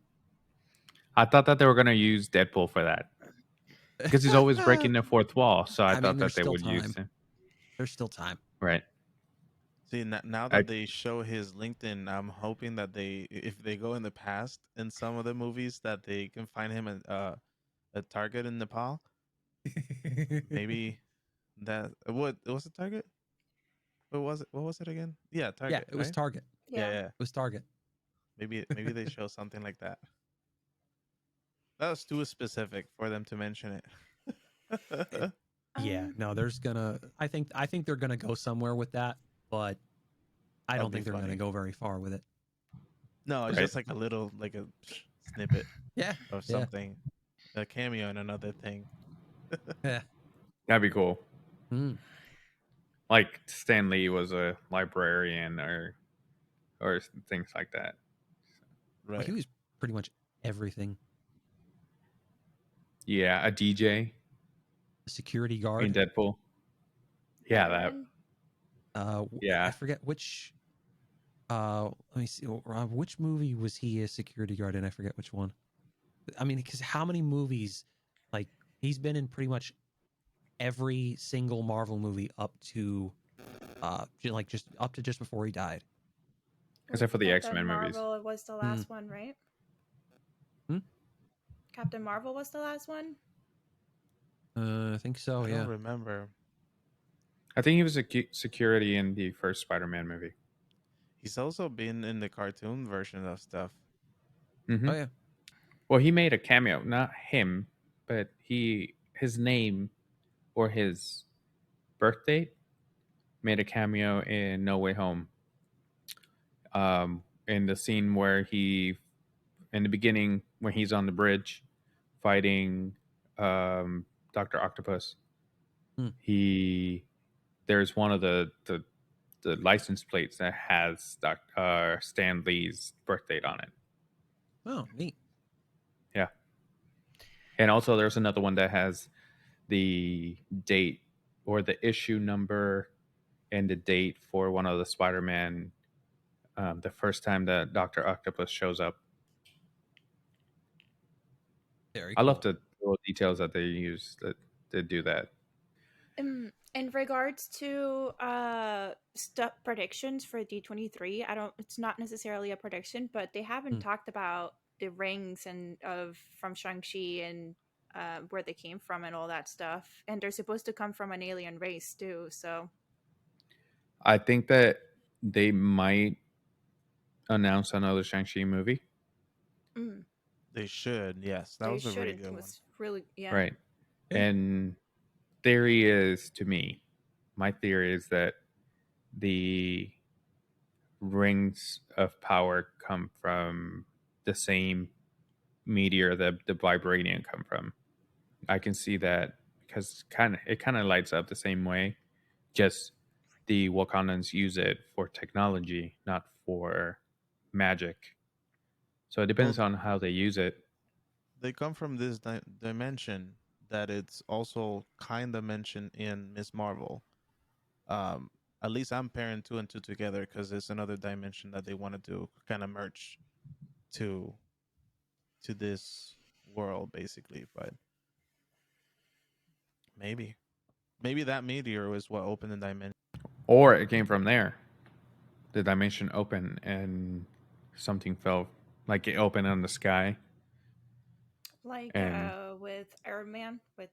I thought that they were gonna use Deadpool for that because he's always breaking the fourth wall. So I thought that they would use him. There's still time, right? See, now that they show his LinkedIn, I'm hoping that if they go in the past in some of the movies, that they can find him a Target in Nepal. Maybe that what was it, Target? What was it? What was it again? Yeah, Target. Yeah, it was Target. Yeah, it was Target. Maybe they show something like that. That was too specific for them to mention it. Yeah, no, there's gonna. I think they're gonna go somewhere with that, but I don't think they're gonna go very far with it. No, it's just like a little, like a snippet. Yeah, of something, a cameo in another thing. Yeah, that'd be cool. Like Stan Lee was a librarian or things like that. Well, he was pretty much everything. Yeah, a DJ. A security guard. In Deadpool. Yeah, that. Yeah. I forget which. Let me see. Which movie was he a security guard in? I forget which one. I mean, because how many movies? Like, he's been in pretty much every single Marvel movie up to, just up to just before he died. Except for the X-Men movies. Marvel was the last one, right? Captain Marvel was the last one? I think so, I yeah. don't remember. I think he was a security in the first Spider-Man movie. He's also been in the cartoon version of stuff. Mm-hmm. Oh, yeah. Well, he made a cameo. Not him, but his name or his birth date made a cameo in No Way Home. In the scene where in the beginning, when he's on the bridge fighting Dr. Octopus, there's one of the license plates that has Stan Lee's birth date on it. Oh, neat. Yeah. And also there's another one that has the date or the issue number and the date for one of the Spider-Man, the first time that Dr. Octopus shows up. Very I cool. love the little details that they use to do that. In regards to stuff predictions for D23, it's not necessarily a prediction, but they haven't talked about the rings and from Shang-Chi and where they came from and all that stuff. And they're supposed to come from an alien race too, so I think that they might announce another Shang-Chi movie. They should, yes. That was a really good one. Really, yeah. Right. And theory is, to me, my theory is that the rings of power come from the same meteor that the vibranium come from. I can see that because it kind of lights up the same way. Just the Wakandans use it for technology, not for magic. So it depends on how they use it. They come from this dimension that it's also kind of mentioned in Miss Marvel. At least I'm pairing two and two together because it's another dimension that they wanted to kind of merge to this world, basically. But maybe that meteor is what opened the dimension, or it came from there. The dimension opened and something fell, like it opened in the sky. Like with Iron Man, with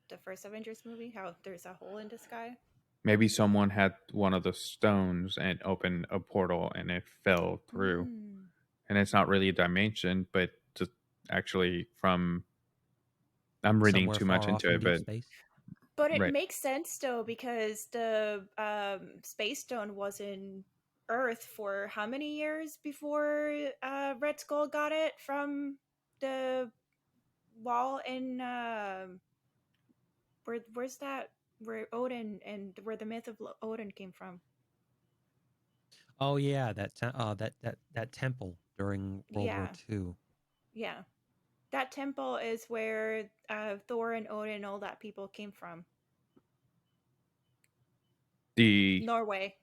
the first Avengers movie, how there's a hole in the sky. Maybe someone had one of the stones and opened a portal and it fell through. And it's not really a dimension, but just actually from... I'm reading too much into it, but... Space. But it makes sense, though, because the Space Stone was in Earth for how many years before Red Skull got it from the wall in... where's that? Where Odin and where the myth of Odin came from. Oh yeah, that temple during World War II. Yeah, that temple is where Thor and Odin and all that people came from. Norway,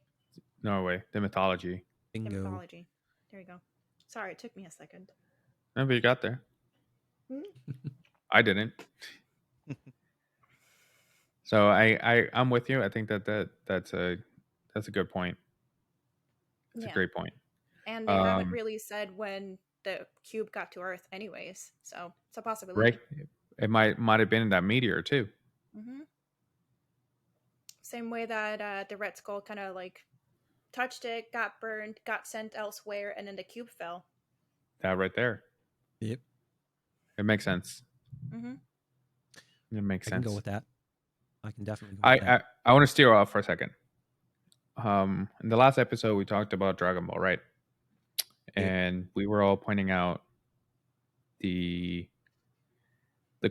the mythology. Bingo. The mythology. There you go. Sorry, it took me a second. No, but you got there. I didn't. So I'm with you. I think that's a good point. It's a great point. And they haven't really said when the cube got to Earth, anyways. So it's a possibility. Right. It might have been in that meteor too. Same way that the Red Skull kind of like touched it, got burned, got sent elsewhere, and then the cube fell. That right there. Yep. It makes sense. It makes sense. I can go with that. I can definitely go with that. I want to steer off for a second. In the last episode, we talked about Dragon Ball, right? And we were all pointing out the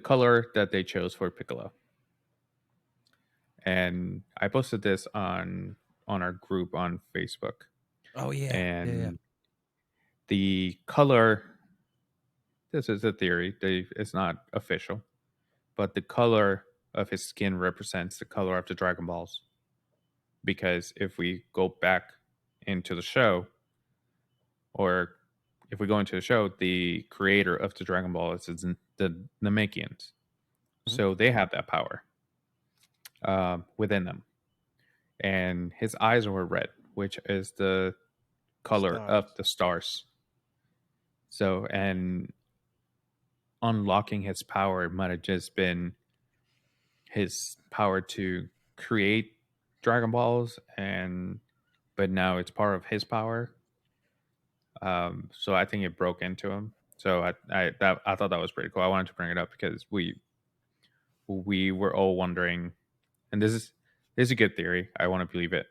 color that they chose for Piccolo. And I posted this on our group on Facebook. Oh yeah. And the color. This is a theory. It's not official, but the color of his skin represents the color of the Dragon Balls. Because if we go back into the show, or if we go into the show, the creator of the Dragon Ball is the Namekians. So they have that power within them. And his eyes were red, which is the color of the stars. So, and unlocking his power might have just been his power to create Dragon Balls, but now it's part of his power. So I think it broke into him. So I thought that was pretty cool. I wanted to bring it up because we were all wondering, and this is a good theory. I want to believe it.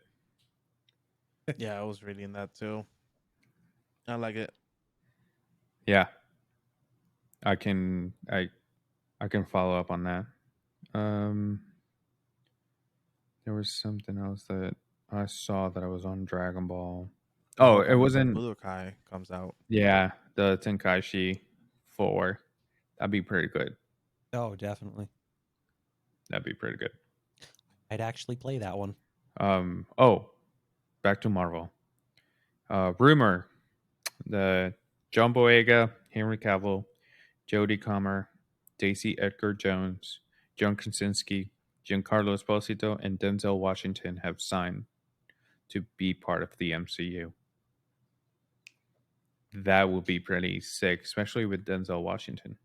Yeah, I was reading that too. I like it. Yeah, I can follow up on that. There was something else that I saw that I was on Dragon Ball. Oh, it wasn't. Budokai comes out. Yeah, the Tenkaichi 4. That'd be pretty good. Oh, definitely. That'd be pretty good. I'd actually play that one. Oh, back to Marvel. Rumor: the John Boyega, Henry Cavill, Jodie Comer, Daisy Edgar Jones, John Krasinski, Giancarlo Esposito, and Denzel Washington have signed to be part of the MCU. That would be pretty sick, especially with Denzel Washington.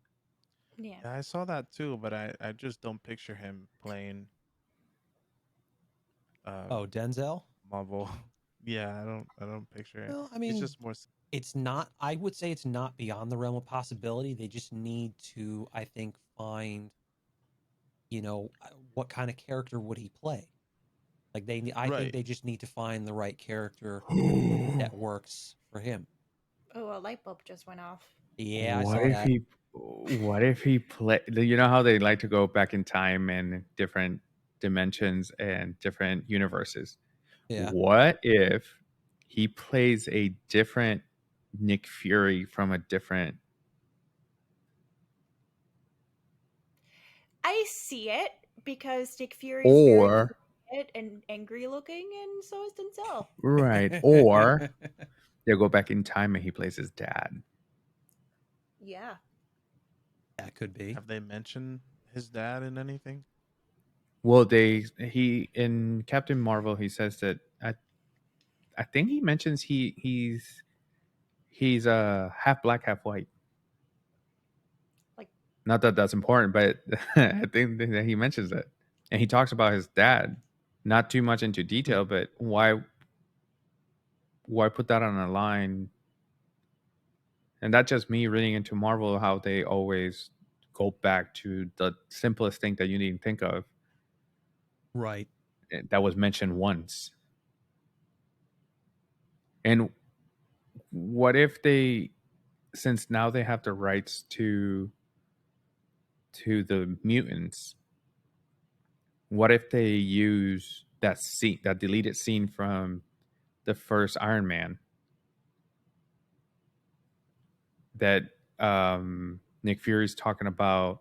Yeah, I saw that too, but I just don't picture him playing. Denzel? Marvel. Yeah, I don't picture it. Well, I mean, it's just more. It's not. I would say it's not beyond the realm of possibility. They just need to, I think, find, what kind of character would he play? Like I think they just need to find the right character that works for him. Oh, a light bulb just went off. Yeah, I saw that. What if he play? You know how they like to go back in time and different dimensions and different universes. Yeah. What if he plays a different Nick Fury from a different? I see it because Nick Fury is very quiet and angry looking, and so is Denzel. Right. Or they go back in time and he plays his dad. Yeah. That could be. Have they mentioned his dad in anything? Well, he in Captain Marvel he says that I think he mentions he's half black, half white. Like, not that that's important, but I think that he mentions it, and he talks about his dad. Not too much into detail, but why put that on a line? And that's just me reading into Marvel, how they always go back to the simplest thing that you need to think of. Right. That was mentioned once. And what if they, since now they have the rights to the mutants, what if they use that scene, that deleted scene from the first Iron Man, that Nick Fury's talking about,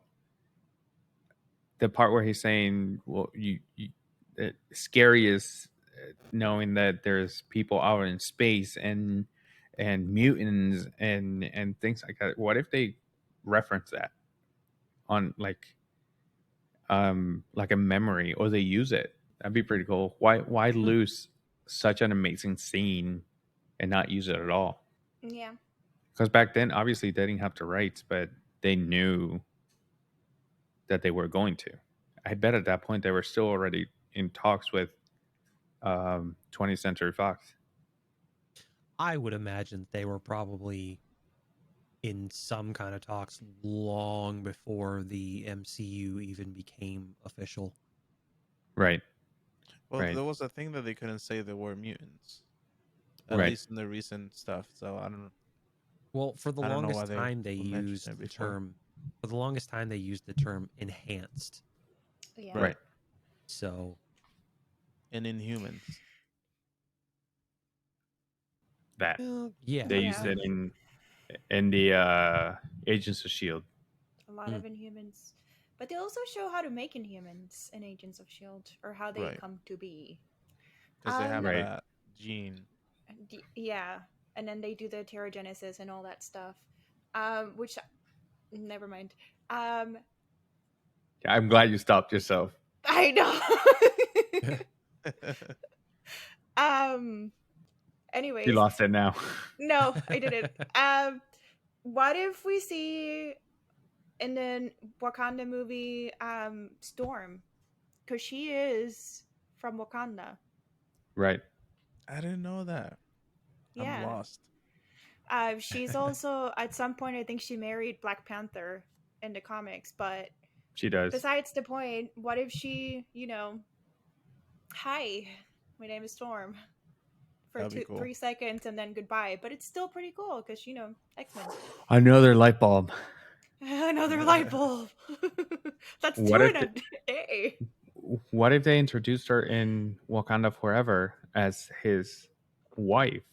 the part where he's saying, "Well, scary is knowing that there's people out in space and mutants and things like that." What if they reference that on like a memory, or they use it? That'd be pretty cool. Why lose such an amazing scene and not use it at all? yeah. Because back then, obviously, they didn't have the rights, but they knew that they were going to. I bet at that point they were still already in talks with 20th Century Fox. I would imagine they were probably in some kind of talks long before the MCU even became official. Right. Well, right. there was a thing that they couldn't say the word mutants, at Right. least in the recent stuff. So I don't know. Well, for the I don't know longest why time they they mentioned used it the before. term. For the longest time they used the term enhanced. Yeah. Right. So. And Inhumans. that. Yeah. They used it in the Agents of Shield. A lot of Inhumans. But they also show how to make Inhumans in Agents of S.H.I.E.L.D. or how they come to be. Because they have Right. that gene. Yeah. And then they do the Terrigenesis and all that stuff. Which, never mind. I'm glad you stopped yourself. I know. Anyways. You lost it now. No, I didn't. What if we see in the Wakanda movie Storm? Because she is from Wakanda. Right. I didn't know that. Yeah. I'm lost. She's also, at some point, I think she married Black Panther in the comics, but she does. Besides the point, what if she, hi, my name is Storm, for 3 seconds and then goodbye, but it's still pretty cool because, X-Men. Another light bulb. Another light bulb. That's What two if in a day. What if they introduced her in Wakanda Forever as his wife?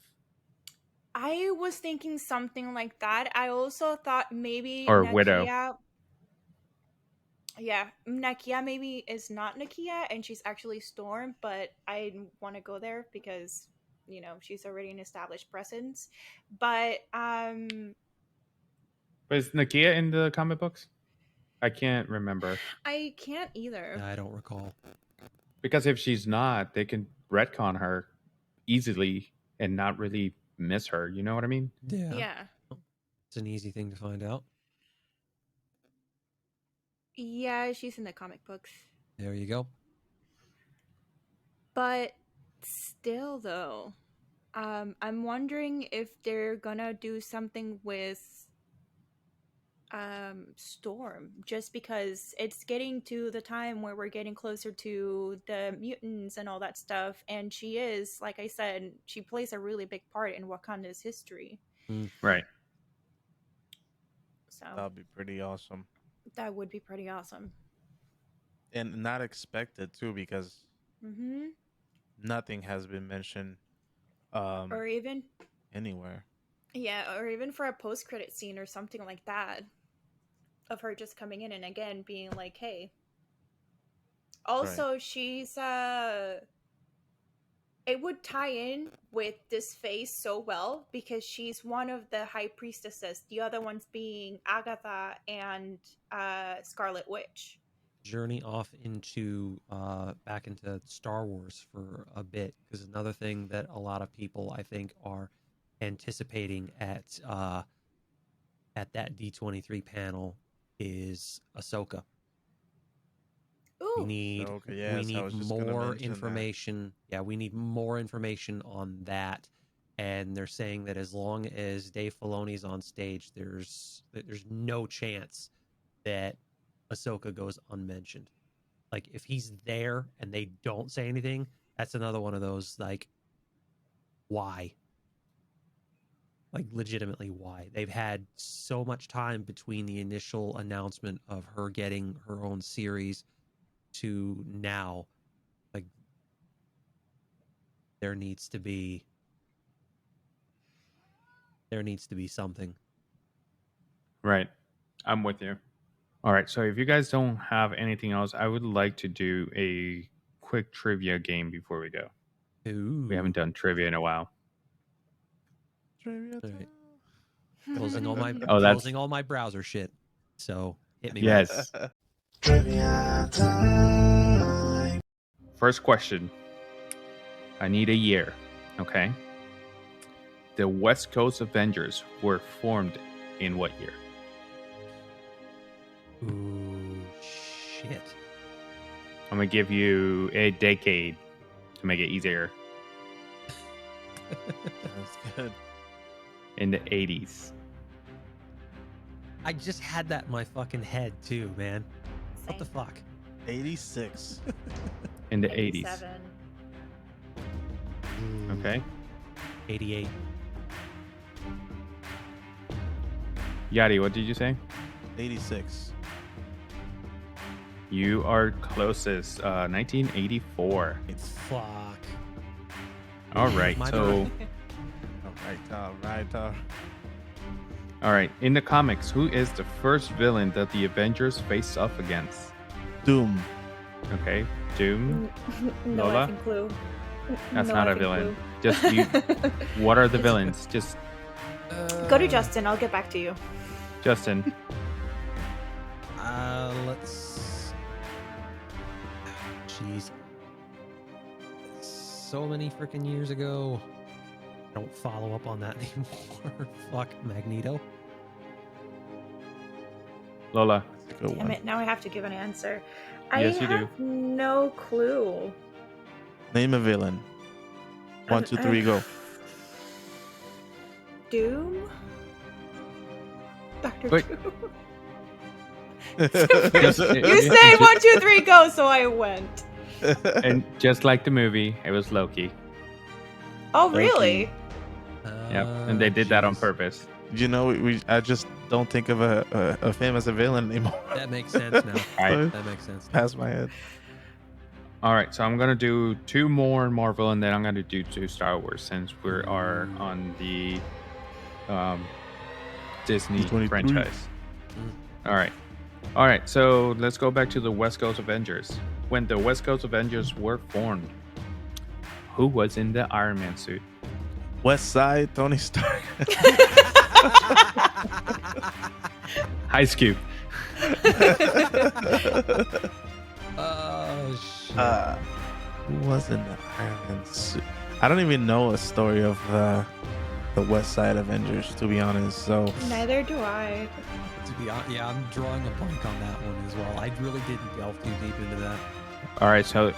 I was thinking something like that. I also thought maybe Or Nakia. widow. Yeah, Nakia maybe is not Nakia and she's actually Storm, but I want to go there because, she's already an established presence. But is Nakia in the comic books? I can't remember. I can't either. I don't recall. Because if she's not, they can retcon her easily and not really miss her. You know what I mean? Yeah. It's an easy thing to find out. Yeah, she's in the comic books. There you go. But still, though, I'm wondering if they're gonna do something with Storm, just because it's getting to the time where we're getting closer to the mutants and all that stuff, and she is, like I said, she plays a really big part in Wakanda's history. Right. So that'd be pretty awesome. That would be pretty awesome. And not expected too, because nothing has been mentioned or even anywhere. Yeah, or even for a post-credit scene or something like that, of her just coming in and again being like, hey. Also, she's it would tie in with this phase so well because she's one of the high priestesses, the other ones being Agatha and Scarlet Witch. Journey off into back into Star Wars for a bit, because another thing that a lot of people, I think, are anticipating at that D23 panel is Ahsoka. Ooh. We need more information. Yeah, we need more information on that. And they're saying that as long as Dave Filoni's on stage, there's no chance that Ahsoka goes unmentioned. Like, if he's there and they don't say anything, that's another one of those, like, why? Like, legitimately, why? They've had so much time between the initial announcement of her getting her own series to now. Like, there needs to be something. Right. I'm with you. All right. So if you guys don't have anything else, I would like to do a quick trivia game before we go. Ooh. We haven't done trivia in a while. Trivia time. Closing all my browser shit. So hit me. Yes. Trivia time. First question. I need a year. Okay. The West Coast Avengers were formed in what year? Ooh, shit. I'm going to give you a decade to make it easier. That's good. In the 80s. I just had that in my fucking head too, man. What the fuck? 86. In the 80s. Okay. 88. Yadi, what did you say? 86. You are closest. 1984. Fuck. All right. So All right. All right. In the comics, who is the first villain that the Avengers face off against? Doom. Okay. Doom. No Lola? effing clue. That's No not a effing villain. clue. Just you. What are the villains? Just Go to Justin. I'll get back to you. Justin. Let's. Jeez. So many freaking years ago. I don't follow up on that anymore. Fuck, Magneto. Lola. That's a good Damn one. it! Now I have to give an answer. Yes, I you do. have no clue. Name a villain. 1, 2, 3, go. Doom. Doctor Wait. Doom. Just- You said 1, 2, 3, go, so I went. And just like the movie, it was Loki. Oh, really? Yep. And they did that on jeez. purpose. You know, I just don't think of him as a villain anymore. That makes sense now. All right. So That makes sense. past my head. All right. So I'm gonna do 2 more Marvel, and then I'm gonna do 2 Star Wars since we are on the Disney D23. franchise. All right. All right. So let's go back to the West Coast Avengers. When the West Coast Avengers were formed, who was in the Iron Man suit? West Side, Tony Stark. High Scoop. Oh shit. Who was in the Iron Man suit? I don't even know a story of the West Side Avengers, to be honest. So Neither do I. To be honest, yeah, I'm drawing a blank on that one as well. I really didn't delve too deep into that. All right. So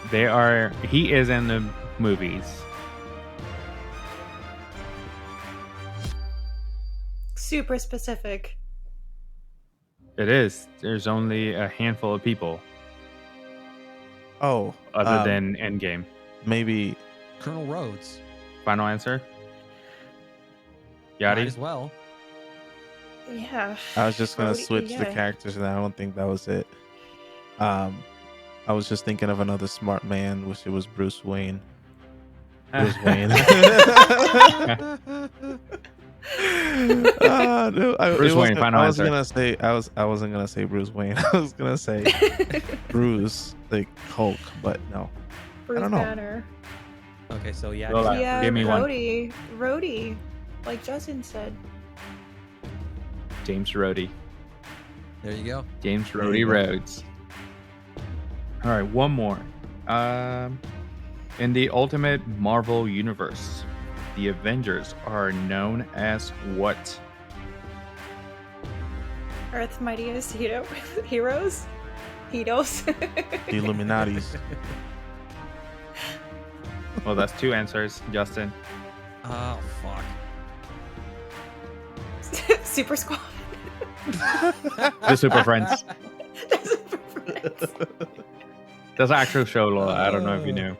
he is in the movies. Super specific. It is. There's only a handful of people oh, other than Endgame. maybe Colonel Rhodes. Final answer? Might Yachty? as well. Yeah. I was just gonna Rhodey- switch the yeah. characters, and I don't think that was it. I was just thinking of another smart man, which it was Bruce Wayne. Bruce Wayne. No, Bruce Wayne, final I wasn't answer. gonna say I wasn't gonna say Bruce Wayne. I was gonna say Bruce, like Hulk, but no. Bruce don't know. Banner. Okay, so yeah. Lola, Yeah, give me one. Rhodey, like Justin said. James Rhodey. There you go. James There Rhodey you go. Rhodes. All right, one more. In the Ultimate Marvel Universe, the Avengers are known as what? Earth's mightiest heroes. Heroes. The Illuminati's. Well, that's 2 answers, Justin. Oh fuck. Super Squad. The Super Friends. The Super Friends. That's an actual show, Lola. I don't know if you knew.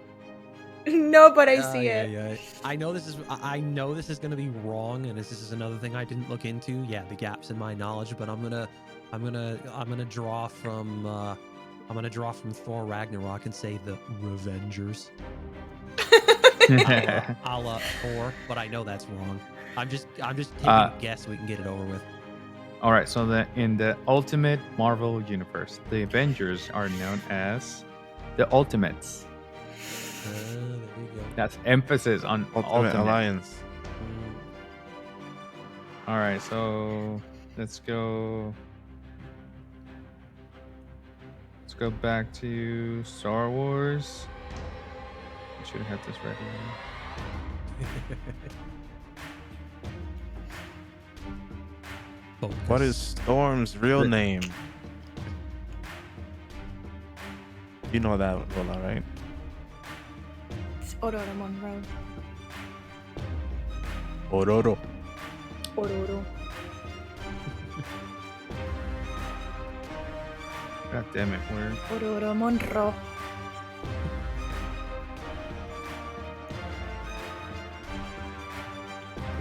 No, but I see it. Yeah. I know this is. I know this is going to be wrong, and this is another thing I didn't look into. Yeah, the gaps in my knowledge, but I'm gonna draw from. I'm gonna draw from Thor Ragnarok and say the Revengers. A la Thor, but I know that's wrong. I'm just taking a guess so we can get it over with. All right, so in the Ultimate Marvel Universe, the Avengers are known as the Ultimates. There you go. That's emphasis on Ultimate Alliance. All right, so let's go. Let's go back to Star Wars. I should have had this ready. What is Storm's real name? You know that, Lola, right? It's Aurora Monroe. Ororo. Ororo. God damn it, where? Aurora Monroe.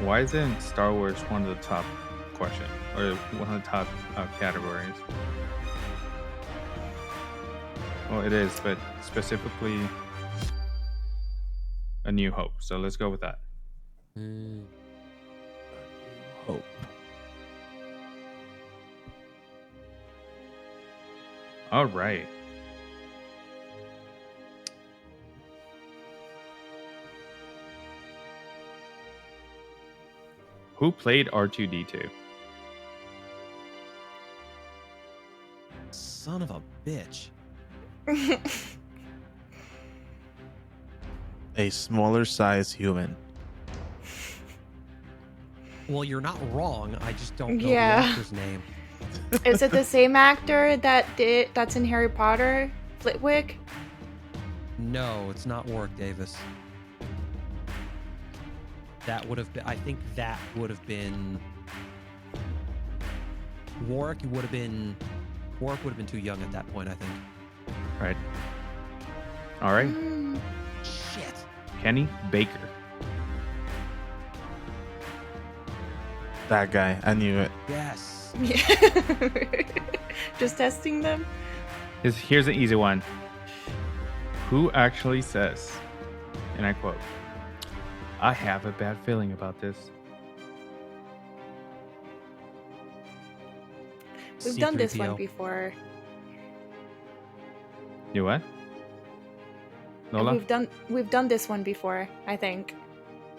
Why isn't Star Wars one of the top questions or one of the top categories? Well, it is, but specifically A New Hope. So let's go with that. Hope. All right. Who played R2D2? Son of a bitch. A smaller size human. Well, you're not wrong. I just don't know Yeah. the actor's name. Is it the same actor that's in Harry Potter? Flitwick? No, it's not Warwick Davis. That would have been. I think that would have been. Warwick would have been too young at that point, I think. Right. All right. Shit. Kenny Baker. That guy. I knew it. Yes. Just testing them? Here's an easy one. Who actually says, and I quote, "I have a bad feeling about this." We've done this one C-3PO. before. You what? Lola? We've done this one before, I think.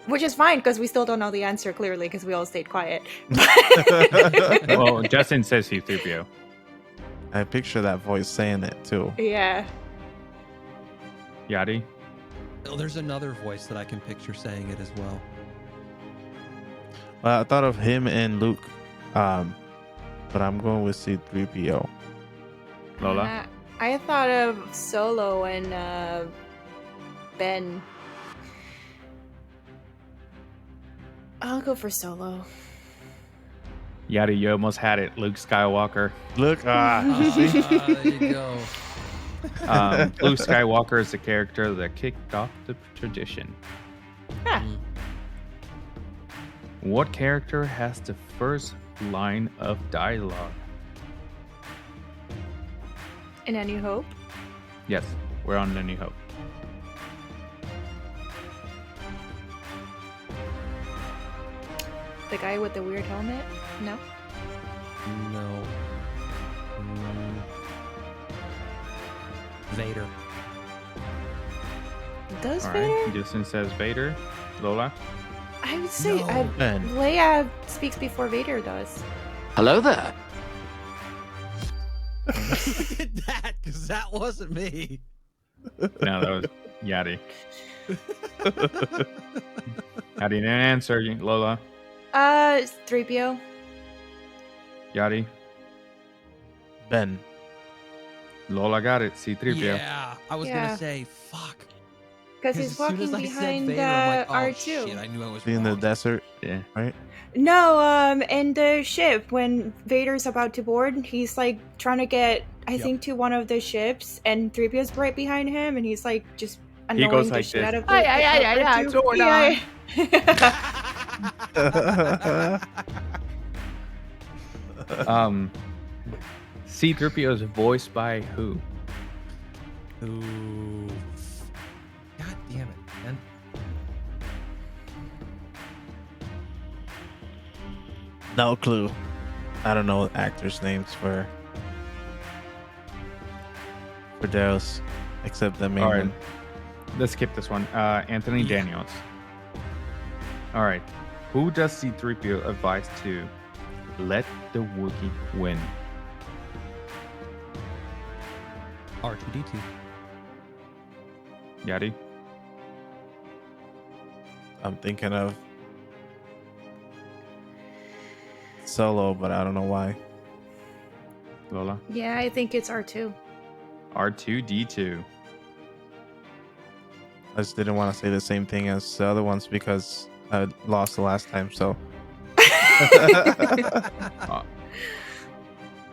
Which is fine because we still don't know the answer clearly because we all stayed quiet. Well, Justin says C-3PO. I picture that voice saying it too. Yeah. Yadi? Oh, there's another voice that I can picture saying it as well. Well, I thought of him and Luke, but I'm going with C-3PO. Lola? I thought of Solo and Ben. I'll go for Solo. Yadi, you almost had it. Luke Skywalker. Look, There you go. Luke Skywalker is the character that kicked off the tradition. Ah. What character has the first line of dialogue? In A New Hope? Yes, we're on A New Hope. The guy with the weird helmet? No? No. Vader. Does All Vader? right, Justin says Vader. Lola? I would say No. Ben. Leia speaks before Vader does. Hello there. Look at that, because that wasn't me. No, that was Yadi. Yadi didn't answer. Lola? 3PO. Yadi? Ben. Lola got it. C-3PO. Yeah, I was Yeah. gonna say fuck. Because As he's soon walking as I said behind Vader, I'm like, oh, R2. shit, I knew I was In the wrong. desert, Yeah. right? No, in the ship, when Vader's about to board, he's like trying to get, I think, to one of the ships, and 3PO's right behind him, and he's like just annoying goes the like shit this. out of the Aye, R2. sword Yeah. C-3PO is voiced by who? Ooh. God damn it, man. No clue. I don't know actors' names for those, except the main All right. one. Let's skip this one. Anthony Yeah. Daniels. All right. Who does C-3PO advise to let the Wookiee win? R2D2. Yadi? I'm thinking of Solo, but I don't know why. Lola? Yeah, I think it's R2. R2D2. I just didn't want to say the same thing as the other ones because I lost the last time. So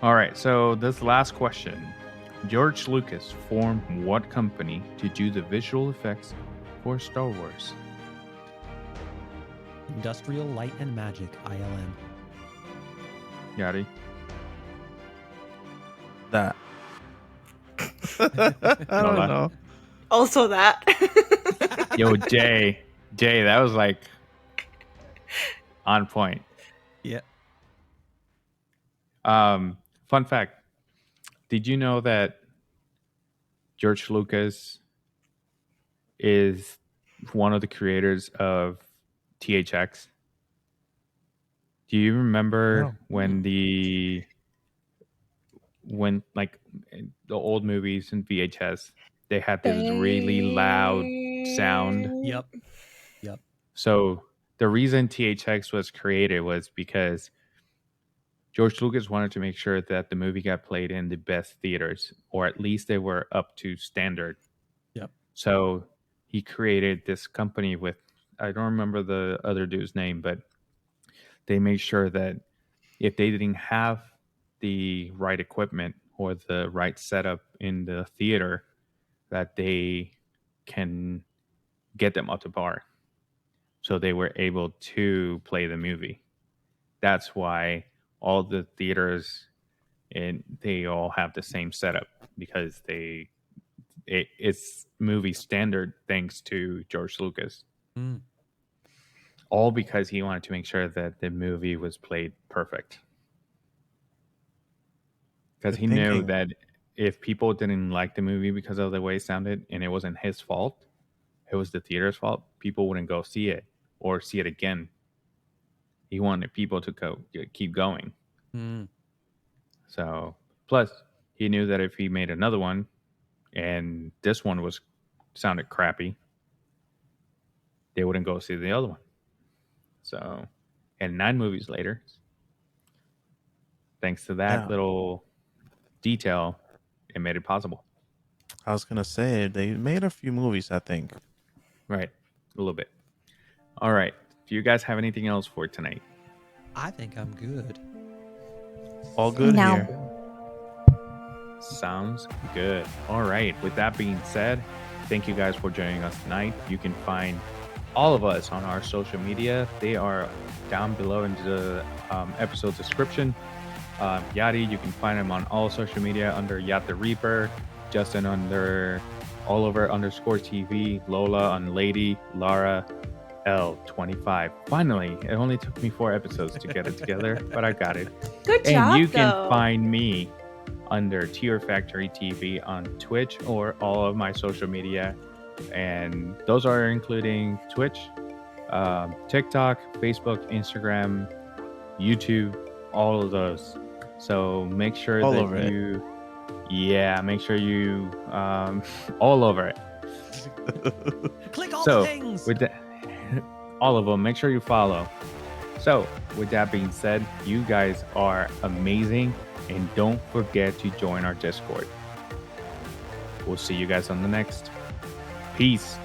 All right. So this last question. George Lucas formed what company to do the visual effects for Star Wars? Industrial Light and Magic, ILM. Yadi? that. I don't Lola? know. Also that. Yo, Jay, that was like on point. Fun fact: did you know that George Lucas is one of the creators of THX? Do you remember No. when like the old movies in VHS, they had this really loud sound? Yep. Yep. So the reason THX was created was because George Lucas wanted to make sure that the movie got played in the best theaters, or at least they were up to standard. Yep. So he created this company with, I don't remember the other dude's name, but they made sure that if they didn't have the right equipment or the right setup in the theater, that they can get them up to par. So they were able to play the movie. That's why all the theaters and they all have the same setup, because it's movie standard thanks to George Lucas. Mm. All because he wanted to make sure that the movie was played perfect. Because Good he knew thinking. that if people didn't like the movie because of the way it sounded and it wasn't his fault, it was the theater's fault, people wouldn't go see it or see it again. He wanted people to keep going. Mm. So, plus, he knew that if he made another one and this one sounded crappy, they wouldn't go see the other one. So, and 9 movies later, thanks to that Yeah. little detail, it made it possible. I was gonna say they made a few movies, I think. Right. A little bit. All right. Do you guys have anything else for tonight? I think I'm good. All good No. here. Sounds good. All right. With that being said, thank you guys for joining us tonight. You can find all of us on our social media. They are down below in the episode description. Yadi, you can find him on all social media under Yat the Reaper, Justin under all over _TV, Lola on Lady, Lara L25. Finally, it only took me 4 episodes to get it together, but I got it. Good And job, you can though. find me under Tier Factory TV on Twitch or all of my social media. And those are including Twitch, TikTok, Facebook, Instagram, YouTube, all of those. So make sure All that over it. make sure you, all over it. Click all So the things. with that, all of them, make sure you follow. So with that being said, you guys are amazing, and don't forget to join our Discord. We'll see you guys on the next. Peace.